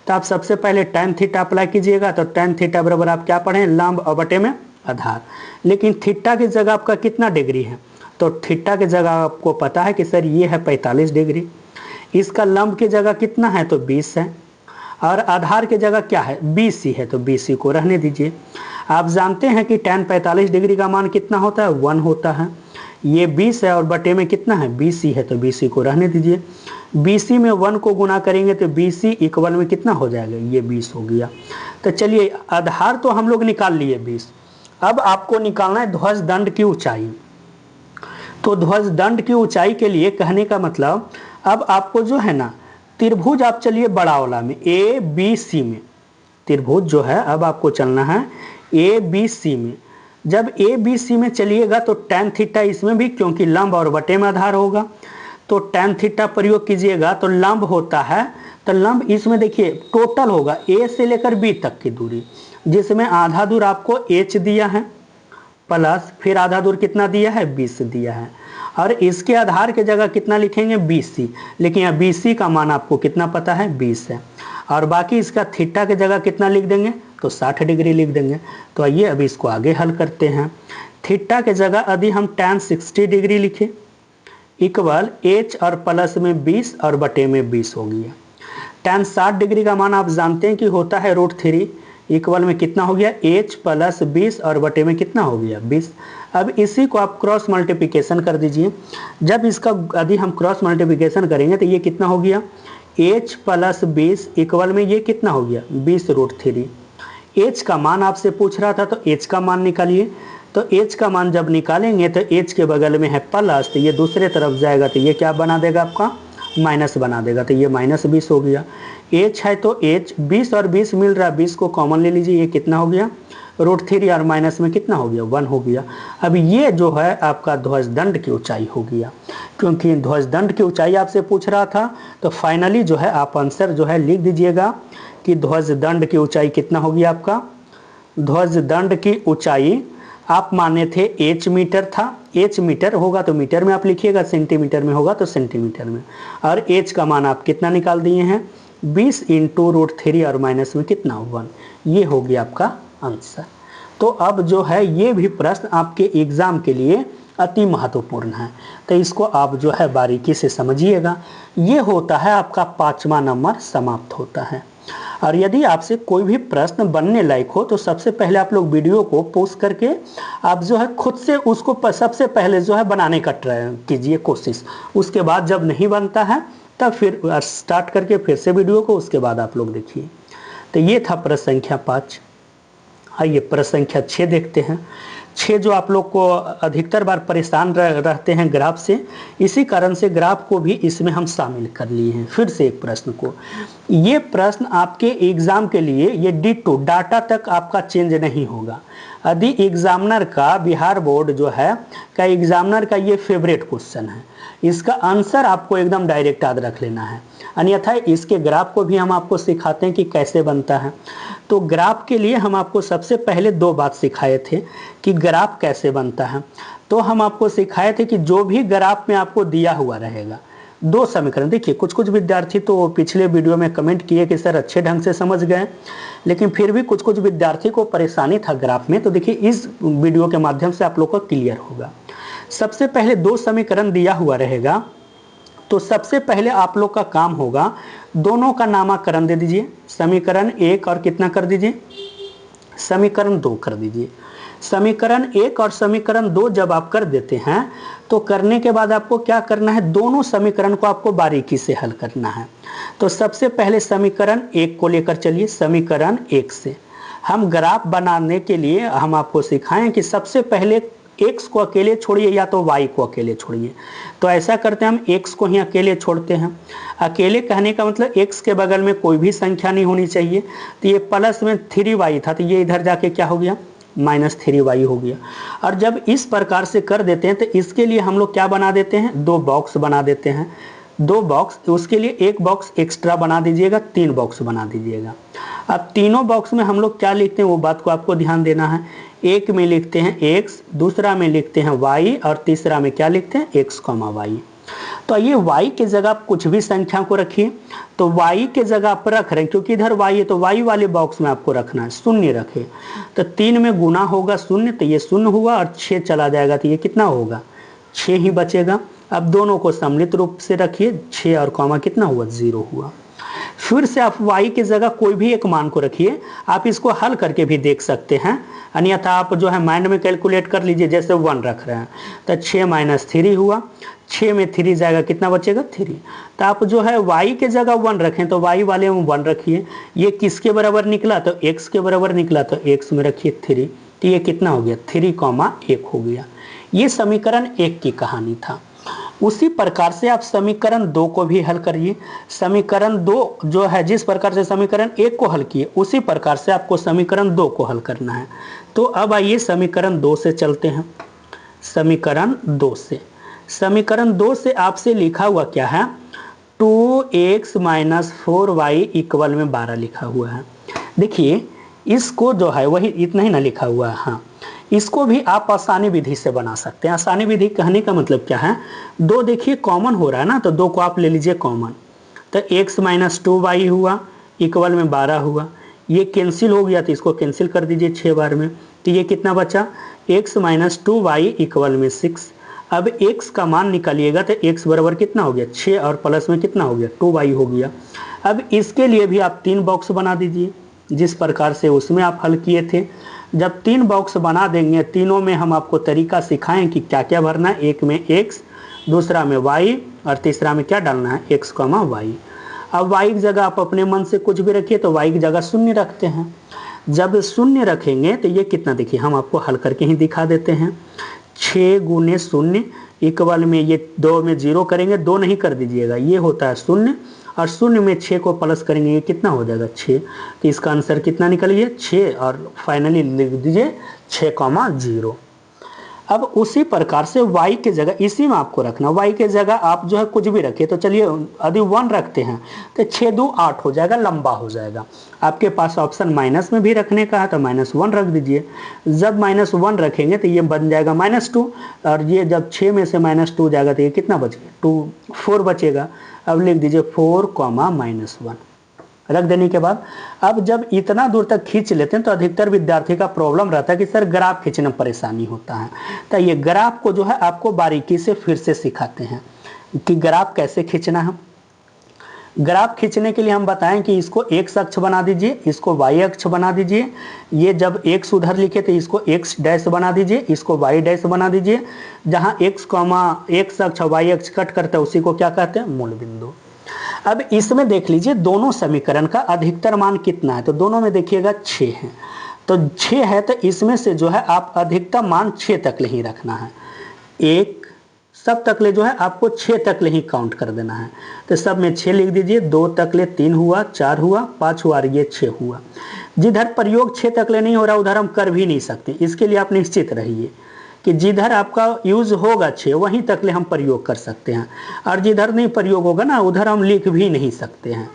तो आप सबसे पहले tan थीटा अप्लाई कीजिएगा। तो tan थीटा बराबर आप क्या पढ़ें, लंब और बटे में आधार। लेकिन थीटा की जगह आपका कितना डिग्री है, तो थीटा की जगह आपको पता है कि सर ये है 45 डिग्री। इसका लंब की जगह कितना है, तो 20 है। और आधार की जगह क्या है, BC है, तो BC को रहने दीजिए। आप जानते हैं कि tan 45 डिग्री का मान कितना होता है, 1 होता है। ये 20 है और बटे में कितना है, BC है, तो BC को रहने दीजिए। BC में 1 को गुना करेंगे तो BC इक्वल में कितना हो जाएगा, ये 20 हो गया। तो चलिए आधार तो हम लोग निकाल लिए 20। अब आपको निकालना है ध्वज दंड की ऊंचाई। तो ध्वज दंड की ऊंचाई के लिए कहने का मतलब, अब आपको जो है ना त्रिभुज आप चलिए बड़ा वाला में ABC में, त्रिभुज जो है अब आपको चलना है ABC में। जब ए बी सी में चलिएगा तो tan थीटा इसमें भी, क्योंकि लंब और बटे में आधार होगा, तो tan थीटा प्रयोग कीजिएगा तो लंब होता है, तो लंब इसमें देखिए टोटल होगा ए से लेकर बी तक की दूरी, जिसमें आधा दूर आपको h दिया है प्लस फिर आधा दूर कितना दिया है 20 दिया है, और इसके आधार के जगह कितना लिखेंगे BC, लेकिन यहाँ BC का मान आपको कितना पता है 20 है, और बाकी इसका थीटा के जगह कितना लिख देंगे तो 60 डिग्री लिख देंगे। तो आइए अभी इसको आगे हल करते हैं। थीटा के जगह यदि हम tan 60 डिग्री लिखे इक्वल h और प्लस में 20 और बटे में 20 हो गया। tan 60 डिग्री का मान आप जानते हैं कि होता है √3, इक्वल में कितना हो गया h प्लस 20 और बटे में कितना हो गया 20। अब इसी को आप क्रॉस मल्टीप्लिकेशन कर दीजिए। जब इसका यदि हम क्रॉस मल्टीप्लिकेशन करेंगे तो ये कितना हो गया h प्लस 20 इक्वल में ये कितना हो गया 20√3। h का मान आपसे पूछ रहा था तो h का मान निकालिए। तो h का मान जब निकालेंगे तो h के बगल में है प्लस, तो ये दूसरे तरफ जाएगा तो ये क्या बना देगा आपका माइनस बना देगा, तो ये -20 हो गया। h है तो h 20 और 20 मिल रहा है, 20 को कॉमन ले लीजिए, ये कितना हो गया √3 और माइनस में कितना हो गया 1 हो गया। अब ये जो है आपका ध्वजदंड की ऊंचाई हो गया, क्योंकि ध्वजदंड की ऊंचाई आपसे पूछ रहा था, तो फाइनली जो है आप आंसर जो है लिख दीजिएगा कि ध्वजदंड की ऊंचाई कितना होगी आपका। ध्वजदंड की ऊंचाई आप माने थे h मीटर था, h मीटर होगा तो मीटर में आप लिखिएगा, सेंटीमीटर में होगा तो सेंटीमीटर में, और h का मान आप कितना निकाल दिए हैं 20 इंटू √3 और माइनस में कितना 1, ये हो गया आपका आंसर। तो अब जो है ये भी प्रश्न आपके एग्जाम के लिए अति महत्वपूर्ण है, तो इसको आप जो है बारीकी से समझिएगा। ये होता है आपका 5वां नंबर समाप्त होता है। और यदि आपसे कोई भी प्रश्न बनने लायक हो तो सबसे पहले आप लोग वीडियो को पोस्ट करके आप जो है खुद से उसको सबसे पहले जो है बनाने का ट्राई कीजिए कोशिश, उसके बाद जब नहीं बनता है तब फिर स्टार्ट करके फिर से वीडियो को उसके बाद आप लोग देखिए। तो ये था प्रश्न संख्या 5। आइए प्रश्न संख्या 6 देखते हैं। 6 जो आप लोग को अधिकतर बार परेशान रहते हैं ग्राफ से, इसी कारण से ग्राफ को भी इसमें हम शामिल कर लिए हैं। फिर से एक प्रश्न को, ये प्रश्न आपके एग्जाम के लिए ये डिटो डाटा तक आपका चेंज नहीं होगा। यदि एग्जामिनर का बिहार बोर्ड जो है का एग्जामिनर का ये फेवरेट क्वेश्चन है, इसका आंसर आपको एकदम डायरेक्ट याद रख लेना है, अन्यथा इसके ग्राफ को भी हम आपको सिखाते हैं कि कैसे बनता है। तो ग्राफ के लिए हम आपको सबसे पहले 2 बात सिखाए थे कि ग्राफ कैसे बनता है। तो हम आपको सिखाए थे कि जो भी ग्राफ में आपको दिया हुआ रहेगा 2 समीकरण, देखिए कुछ विद्यार्थी तो पिछले वीडियो में कमेंट किए कि सर अच्छे ढंग से समझ गए, लेकिन फिर भी कुछ विद्यार्थी को परेशानी था ग्राफ में, तो देखिए इस वीडियो के माध्यम से आप लोग को क्लियर होगा। सबसे पहले 2 समीकरण दिया हुआ रहेगा, तो सबसे पहले आप लोग का काम होगा दोनों का नामकरण दे दीजिए। समीकरण 1 और कितना कर दीजिए समीकरण 2 कर दीजिए। समीकरण 1 और समीकरण 2 जब आप कर देते हैं तो करने के बाद आपको क्या करना है, दोनों समीकरण को आपको बारीकी से हल करना है। तो सबसे पहले समीकरण 1 को लेकर चलिए। समीकरण 1 से हम ग्राफ बनाने के लिए हम आपको सिखाएं कि सबसे पहले x को अकेले छोड़िए या तो y को अकेले छोड़िए। तो ऐसा करते हैं, हम x को ही अकेले छोड़ते हैं। अकेले कहने का मतलब x के बगल में कोई भी संख्या नहीं होनी चाहिए। तो ये प्लस में 3y था, तो ये इधर जाके क्या हो गया -3y हो गया। और जब इस प्रकार से कर देते हैं तो इसके लिए हम लोग क्या बना देते हैं, 2 बॉक्स बना देते हैं। 2 बॉक्स, उसके लिए 1 बॉक्स एक्स्ट्रा बना दीजिएगा, 3 बॉक्स बना दीजिएगा। अब तीनों बॉक्स में हम लोग क्या लिखते हैं वो बात को आपको ध्यान देना है। एक में लिखते हैं x, दूसरा में लिखते हैं y, और तीसरा में क्या लिखते हैं x, y। तो ये y के जगह आप कुछ भी संख्या को रखिए। तो y के जगह आप रख रहे हैं, क्योंकि इधर y है तो y वाले बॉक्स में आपको रखना है, 0 रखे। तो 3 में गुना होगा 0, तो ये 0 हुआ, और 6 चला जाएगा तो ये कितना होगा 6 ही बचेगा। अब दोनों को सम्मिलित रूप से रखिए, 6 और कॉमा कितना हुआ 0 हुआ। फिर से आप y की जगह कोई भी एक मान को रखिए, आप इसको हल करके भी देख सकते हैं, अन्यथा आप जो है माइंड में कैलकुलेट कर लीजिए। जैसे 1 रख रहे हैं तो 6 - 3 हुआ, 6 में 3 जाएगा कितना बचेगा 3। तो आप जो है y के जगह 1 रखें तो y वाले में 1 रखिए। ये किसके बराबर निकला, तो x के बराबर निकला, तो x में रखिए 3। तो ये कितना हो गया 3, 1 हो गया। ये समीकरण 1 की कहानी था। उसी प्रकार से आप समीकरण 2 को भी हल करिए। समीकरण 2 जो है, जिस प्रकार से समीकरण 1 को हल किए उसी प्रकार से आपको समीकरण 2 को हल करना है। तो अब आइए समीकरण 2 से चलते हैं। समीकरण 2 से आपसे लिखा हुआ क्या है, 2x - 4y इक्वल में 12 लिखा हुआ है। देखिए इसको जो है वही इतना ही ना लिखा हुआ है। हाँ, इसको भी आप आसानी विधि से बना सकते हैं। आसानी विधि कहने का मतलब क्या है, 2 देखिए कॉमन हो रहा है ना, तो 2 को आप ले लीजिए कॉमन, तो x - 2y हुआ इक्वल में 12 हुआ। ये कैंसिल हो गया तो इसको कैंसिल कर दीजिए 6 बार में, तो ये कितना बचा, x - 2y इक्वल में 6। अब x का मान निकालिएगा तो x बराबर कितना हो गया, 6 और प्लस में कितना हो गया, 2y हो गया। अब इसके लिए भी आप 3 बॉक्स बना दीजिए जिस प्रकार से उसमें आप हल किए थे। जब 3 बॉक्स बना देंगे, तीनों में हम आपको तरीका सिखाएं कि क्या क्या भरना है। एक में x, दूसरा में y और तीसरा में क्या डालना है, x, y। अब y की जगह आप अपने मन से कुछ भी रखिए, तो y की जगह शून्य रखते हैं। जब शून्य रखेंगे तो ये कितना, देखिए हम आपको हल करके ही दिखा देते हैं। 6 × 0 इक्वल में, ये 2 में 0 करेंगे, 2 नहीं कर दीजिएगा, ये होता है 0 और 0 में 6 को प्लस करेंगे, ये कितना हो जाएगा 6। तो इसका आंसर कितना निकलिए 6 और फाइनली लिख दीजिए 6,0। अब उसी प्रकार से y के जगह इसी में आपको रखना, y के जगह आप जो है कुछ भी रखिए। तो चलिए यदि 1 रखते हैं तो 6 2 8 हो जाएगा, लंबा हो जाएगा। आपके पास ऑप्शन माइनस में भी रखने का है तो -1 रख दीजिए। जब -1 रखेंगे तो ये बन जाएगा -2 और ये जब 6 में से -2 जाएगा तो ये कितना बच गया, 4 बचेगा। अब लिख दीजिए 4, -1 रख देने के बाद अब जब इतना दूर तक खींच लेते हैं तो अधिकतर विद्यार्थी का प्रॉब्लम रहता है कि सर ग्राफ खींचने में परेशानी होता है। तो ये ग्राफ को जो है आपको बारीकी से फिर से सिखाते हैं कि ग्राफ कैसे खींचना है। ग्राफ खींचने के लिए हम बताएं कि इसको x अक्ष बना दीजिए, इसको y अक्ष बना दीजिए। ये जब x उधर लिखे तो इसको x डैश बना दीजिए, इसको y डैश बना दीजिए। जहाँ x अक्ष y अक्ष कट करता है उसी को क्या कहते हैं, मूल बिंदु। अब इसमें देख लीजिए दोनों समीकरण का अधिकतर मान कितना है, तो दोनों में देखिएगा 6 है। तो 6 है तो इसमें से जो है आप अधिकतम मान 6 तक ले ही रखना है। एक सब तक ले जो है आपको 6 तक ले ही काउंट कर देना है। तो सब में 6 लिख दीजिए, 2 तक ले 3 हुआ, 4 हुआ, 5 हुआ और ये 6 हुआ। जिधर प्रयोग 6 तक ले नहीं हो रहा उधर हम कर भी नहीं सकते। इसके लिए आप निश्चित रहिए कि जिधर आपका यूज होगा 6 वहीं तक ले हम प्रयोग कर सकते हैं, और जिधर नहीं प्रयोग होगा ना उधर हम लिख भी नहीं सकते हैं।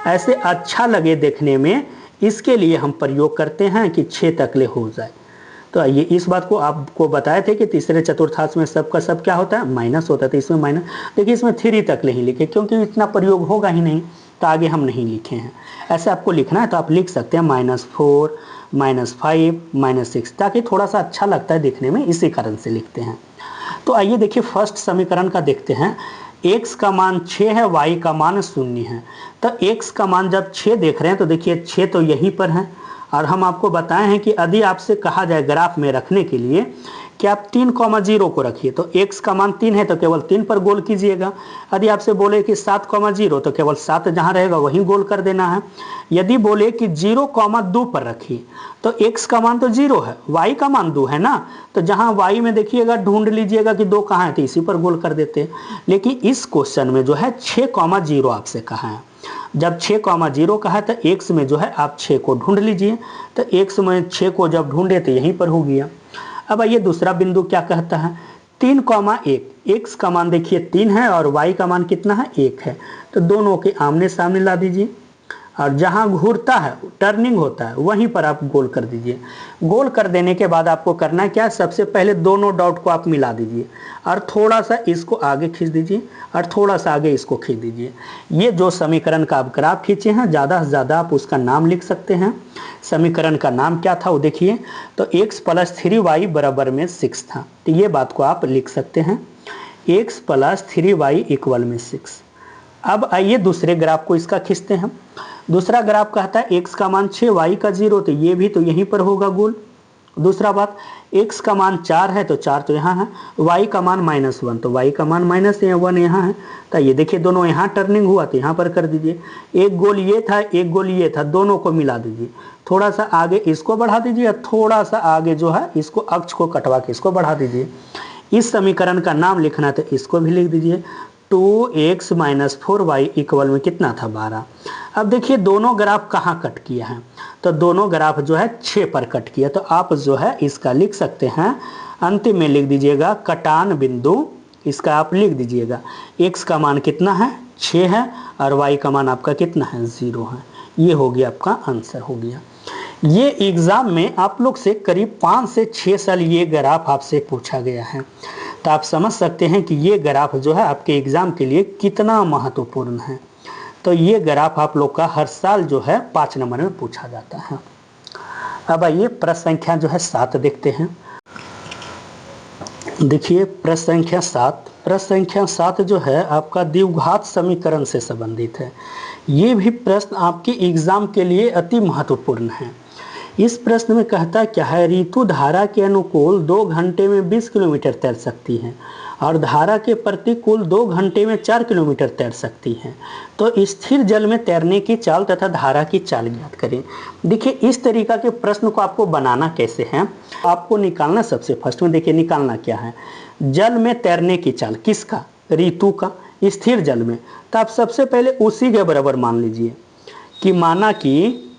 ऐसे अच्छा लगे देखने में, इसके लिए हम प्रयोग करते हैं कि 6 तक ले हो जाए। तो आइए इस बात को आपको बताए थे कि तीसरे चतुर्थांश में सब का सब क्या होता है, माइनस होता है। तो इसमें माइनस, देखिए इसमें 3 तक ले ही लिखे क्योंकि इतना प्रयोग होगा ही नहीं, तो आगे हम नहीं लिखे हैं। ऐसे आपको लिखना है तो आप लिख सकते हैं -4, -5, -6, ताकि थोड़ा सा अच्छा लगता है देखने में, इसी कारण से लिखते हैं। तो आइए देखिए फर्स्ट समीकरण का देखते हैं। x का मान 6 है, y का मान 0 है। तो x का मान जब 6 देख रहे हैं तो देखिए 6 तो यहीं पर है, और हम आपको बताए हैं कि यदि आपसे कहा जाए ग्राफ में रखने के लिए कि आप 3,0 को रखिए, तो x का मान 3 है तो केवल 3 पर गोल कीजिएगा। यदि आपसे बोले कि 7,0 तो केवल 7 जहाँ रहेगा वहीं गोल कर देना है। यदि बोले कि 0,2 पर रखिए तो x का मान तो 0 है, y का मान 2 है ना, तो जहाँ y में देखिएगा ढूंढ लीजिएगा कि 2 कहाँ है, तो इसी पर गोल कर देते हैं। लेकिन इस क्वेश्चन में जो है 6,0 आपसे कहा है। जब 6,0 कहा है तो x में जो है आप 6 को ढूंढ लीजिए। तो x में 6 को जब ढूंढे तो यहीं पर हो गया। अब आइए दूसरा बिंदु क्या कहता है, 3,1, x का मान देखिए 3 है और y का मान कितना है, 1 है। तो दोनों के आमने सामने ला दीजिए, और जहाँ घूरता है टर्निंग होता है वहीं पर आप गोल कर दीजिए। गोल कर देने के बाद आपको करना क्या है, सबसे पहले दोनों डॉट को आप मिला दीजिए और थोड़ा सा इसको आगे खींच दीजिए और थोड़ा सा आगे इसको खींच दीजिए। ये जो समीकरण का आप ग्राफ खींचे हैं ज़्यादा से ज़्यादा आप उसका नाम लिख सकते हैं। समीकरण का नाम क्या था वो देखिए, तो x + 3y बराबर में 6 था। तो ये बात को आप लिख सकते हैं, x + 3y इक्वल में 6। अब आइए दूसरे ग्राफ को इसका खींचते हैं। दूसरा ग्राफ कहता है x का मान 6, y का 0, तो ये भी तो यहीं पर होगा गोल। दूसरा बात, x का मान 4 है तो 4 तो यहाँ है, y का मान -1 तो y का मान -1 यहाँ है। तो ये देखिए दोनों यहाँ टर्निंग हुआ तो यहाँ पर कर दीजिए। एक गोल ये था, एक गोल ये था, दोनों को मिला दीजिए। थोड़ा सा आगे इसको बढ़ा दीजिए और थोड़ा सा आगे जो है इसको अक्ष को कटवा के इसको बढ़ा दीजिए। इस समीकरण का नाम लिखना है तो इसको भी लिख दीजिए 2x - 4y इक्वल में कितना था 12। अब देखिए दोनों ग्राफ कहाँ कट किया है, तो दोनों ग्राफ जो है 6 पर कट किया, तो आप जो है इसका लिख सकते हैं, अंतिम में लिख दीजिएगा कटान बिंदु, इसका आप लिख दीजिएगा x का मान कितना है 6 है और y का मान आपका कितना है 0 है। ये हो गया आपका आंसर हो गया। ये एग्ज़ाम में आप लोग से करीब 5 से 6 साल ये ग्राफ आपसे पूछा गया है, तो आप समझ सकते हैं कि ये ग्राफ जो है आपके एग्ज़ाम के लिए कितना महत्वपूर्ण है। तो ये ग्राफ आप लोग का हर साल जो है 5 नंबर में पूछा जाता है। अब आइए प्रश्न संख्या जो है 7 देखते हैं। देखिए प्रश्न संख्या 7, प्रश्न संख्या 7 जो है आपका द्विघात समीकरण से संबंधित है। ये भी प्रश्न आपके एग्ज़ाम के लिए अति महत्वपूर्ण है। इस प्रश्न में कहता है क्या है, ऋतु धारा के अनुकूल 2 घंटे में 20 किलोमीटर तैर सकती है और धारा के प्रतिकूल 2 घंटे में 4 किलोमीटर तैर सकती है, तो स्थिर जल में तैरने की चाल तथा धारा की चाल ज्ञात करें। देखिए इस तरीका के प्रश्न को आपको बनाना कैसे है, आपको निकालना सबसे फर्स्ट में, देखिए निकालना क्या है, जल में तैरने की चाल किसका, ऋतु का, स्थिर जल में। तो आप सबसे पहले उसी के बराबर मान लीजिए कि माना कि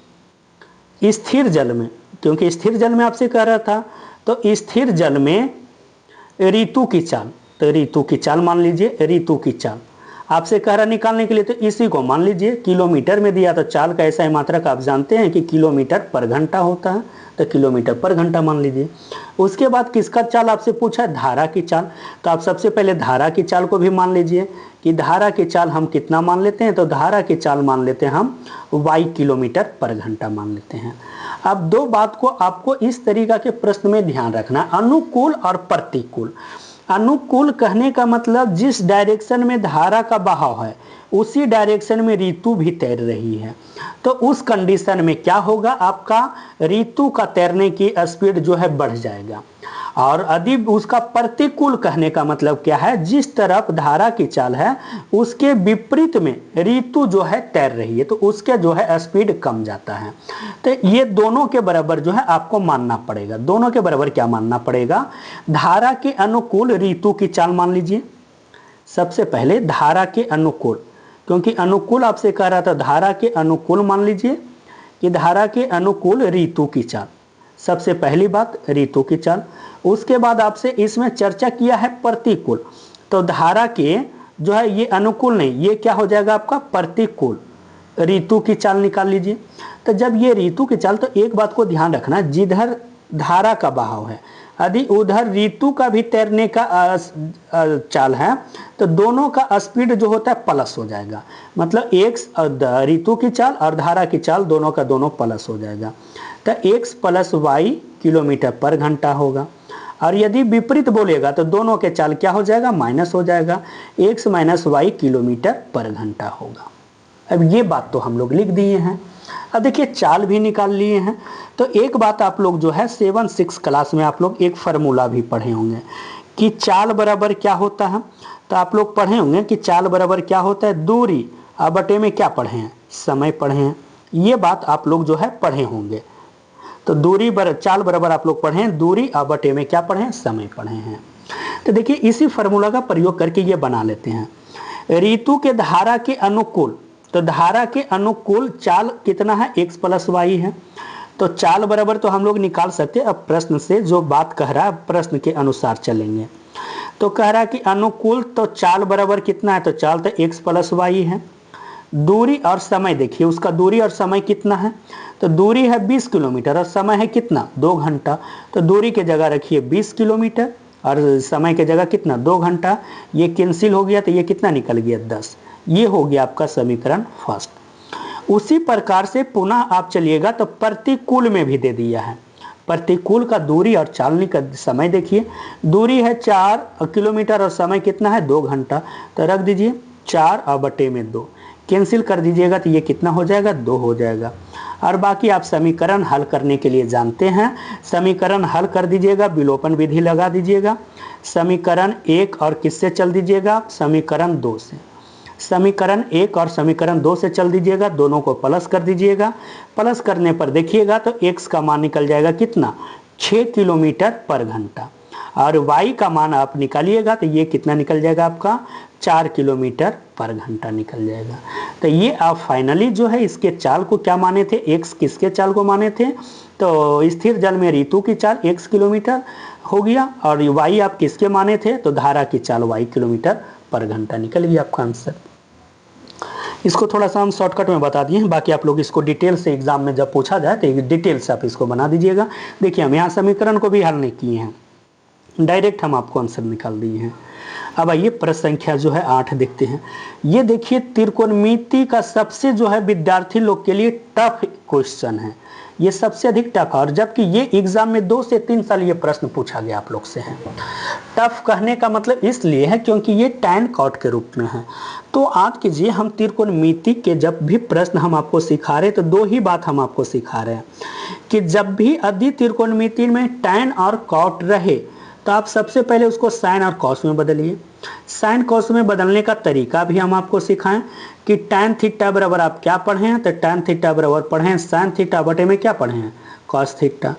स्थिर जल में, क्योंकि स्थिर जल में आपसे कह रहा था, तो स्थिर जल में ऋतु की चाल, तो ऋतु की चाल मान लीजिए, ऋतु की चाल आपसे कह रहा निकालने के लिए, तो इसी को मान लीजिए किलोमीटर में दिया, तो चाल का ऐसा है मात्रक आप जानते हैं कि किलोमीटर पर घंटा होता है, तो किलोमीटर पर घंटा मान लीजिए। उसके बाद किसका चाल आपसे पूछा है, धारा की चाल, तो आप सबसे पहले धारा की चाल को भी मान लीजिए कि धारा की चाल हम कितना मान लेते हैं, तो धारा की चाल मान लेते हैं हम y किलोमीटर पर घंटा मान लेते हैं। अब दो बात को आपको इस तरीका के प्रश्न में ध्यान रखना, अनुकूल और प्रतिकूल। अनुकूल कहने का मतलब जिस डायरेक्शन में धारा का बहाव है उसी डायरेक्शन में ऋतु भी तैर रही है, तो उस कंडीशन में क्या होगा, आपका ऋतु का तैरने की स्पीड जो है बढ़ जाएगा। और यदि उसका प्रतिकूल कहने का मतलब क्या है, जिस तरफ धारा की चाल है उसके विपरीत में ऋतु जो है तैर रही है, तो उसके जो है स्पीड कम जाता है। तो ये दोनों के बराबर जो है आपको मानना पड़ेगा। दोनों के बराबर क्या मानना पड़ेगा, धारा के अनुकूल ऋतु की चाल मान लीजिए। सबसे पहले धारा के अनुकूल, क्योंकि अनुकूल आपसे कह रहा था, धारा के अनुकूल मान लीजिए कि धारा के अनुकूल ऋतु की चाल, सबसे पहली बात ऋतु की चाल। उसके बाद आपसे इसमें चर्चा किया है प्रतिकूल, तो धारा के जो है ये अनुकूल नहीं, ये क्या हो जाएगा आपका प्रतिकूल, ऋतु की चाल निकाल लीजिए। तो जब ये ऋतु की चाल, तो एक बात को ध्यान रखना, जिधर धारा का बहाव है यदि उधर ऋतु का भी तैरने का चाल है, तो दोनों का स्पीड जो होता है प्लस हो जाएगा, मतलब x ऋतु की चाल और धारा की चाल दोनों का दोनों प्लस हो जाएगा, तो x + y किलोमीटर पर घंटा होगा। और यदि विपरीत बोलेगा तो दोनों के चाल क्या हो जाएगा, माइनस हो जाएगा, x - y किलोमीटर पर घंटा होगा। अब ये बात तो हम लोग लिख दिए हैं। अब देखिए चाल भी निकाल लिए हैं, तो एक बात आप लोग जो है 7-6 क्लास में आप लोग एक फार्मूला भी पढ़े होंगे कि चाल बराबर क्या होता है। तो आप लोग पढ़े होंगे कि चाल बराबर क्या होता है, दूरी बटे में क्या पढ़े हैं, समय पढ़े हैं। ये बात आप लोग जो है पढ़े होंगे। तो चाल बराबर आप लोग पढ़े हैं, दूरी बटे में क्या पढ़े हैं, समय पढ़े हैं। तो देखिए इसी फार्मूला का प्रयोग करके ये बना लेते हैं। ऋतु के धारा के अनुकूल, तो धारा के अनुकूल चाल कितना है, x + y है। तो चाल बराबर तो हम लोग निकाल सकते हैं। अब प्रश्न से जो बात कह रहा है प्रश्न के अनुसार चलेंगे। तो कह रहा है कि अनुकूल, तो चाल बराबर कितना है, तो चाल तो x + y है। दूरी और समय देखिए, उसका दूरी और समय कितना है, तो दूरी है 20 किलोमीटर और समय है कितना, 2 घंटा। तो दूरी के जगह रखिए 20 किलोमीटर और समय के जगह कितना, 2 घंटा। ये कैंसिल हो गया तो ये कितना निकल गया, 10। ये हो गया आपका समीकरण फर्स्ट। उसी प्रकार से पुनः आप चलिएगा तो प्रतिकूल में भी दे दिया है। प्रतिकूल का दूरी और चालनी का समय देखिए, दूरी है 4 किलोमीटर और समय कितना है, 2 घंटा। तो रख दीजिए 4/2, कैंसिल कर दीजिएगा तो ये कितना हो जाएगा, 2 हो जाएगा। और बाकी आप समीकरण हल करने के लिए जानते हैं, समीकरण हल कर दीजिएगा, विलोपन विधि लगा दीजिएगा। समीकरण 1 और किससे चल दीजिएगा, समीकरण 2 से। समीकरण 1 और समीकरण 2 से चल दीजिएगा, दोनों को प्लस कर दीजिएगा। प्लस करने पर देखिएगा तो x का मान निकल जाएगा कितना, 6 किलोमीटर पर घंटा। और y का मान आप निकालिएगा तो ये कितना निकल जाएगा आपका 4 किलोमीटर पर घंटा निकल जाएगा। तो ये आप फाइनली जो है इसके चाल को क्या माने थे, x किसके चाल को माने थे, तो स्थिर जल में ऋतु की चाल x किलोमीटर हो गया, और y आप किसके माने थे, तो धारा की चाल y किलोमीटर पर घंटा निकल गया आपका आंसर। इसको थोड़ा सा हम शॉर्टकट में बता दिए हैं, बाकी आप लोग इसको डिटेल से एग्जाम में जब पूछा जाए तो डिटेल से आप इसको बना दीजिएगा। देखिए हम यहाँ समीकरण को भी हल नहीं किए हैं, डायरेक्ट हम आपको आंसर निकाल दिए हैं। अब आइए प्रश्न संख्या जो है 8 देखते हैं। ये देखिए त्रिकोणमिति का सबसे जो है विद्यार्थी लोग के लिए टफ क्वेश्चन है, ये सबसे अधिक टफ है, और जबकि ये एग्जाम में 2 से 3 साल ये प्रश्न पूछा गया आप लोग से है। टफ कहने का मतलब इसलिए है क्योंकि ये टैन कॉट के रूप में है। तो आज कीजिए हम त्रिकोणमिति के जब भी प्रश्न हम आपको सिखा रहे तो 2 ही बात हम आपको सिखा रहे हैं कि जब भी यदि त्रिकोणमिति में टैन और कॉट रहे तो आप सबसे पहले उसको साइन और कॉस में बदलिए। साइन कॉस में बदलने का तरीका भी हम आपको सिखाएं कि टैन थीटा बराबर आप क्या पढ़े हैं, तो टैन थीटा बराबर पढ़े हैं साइन थीटा बटे में क्या पढ़े हैं, कॉस थीटा।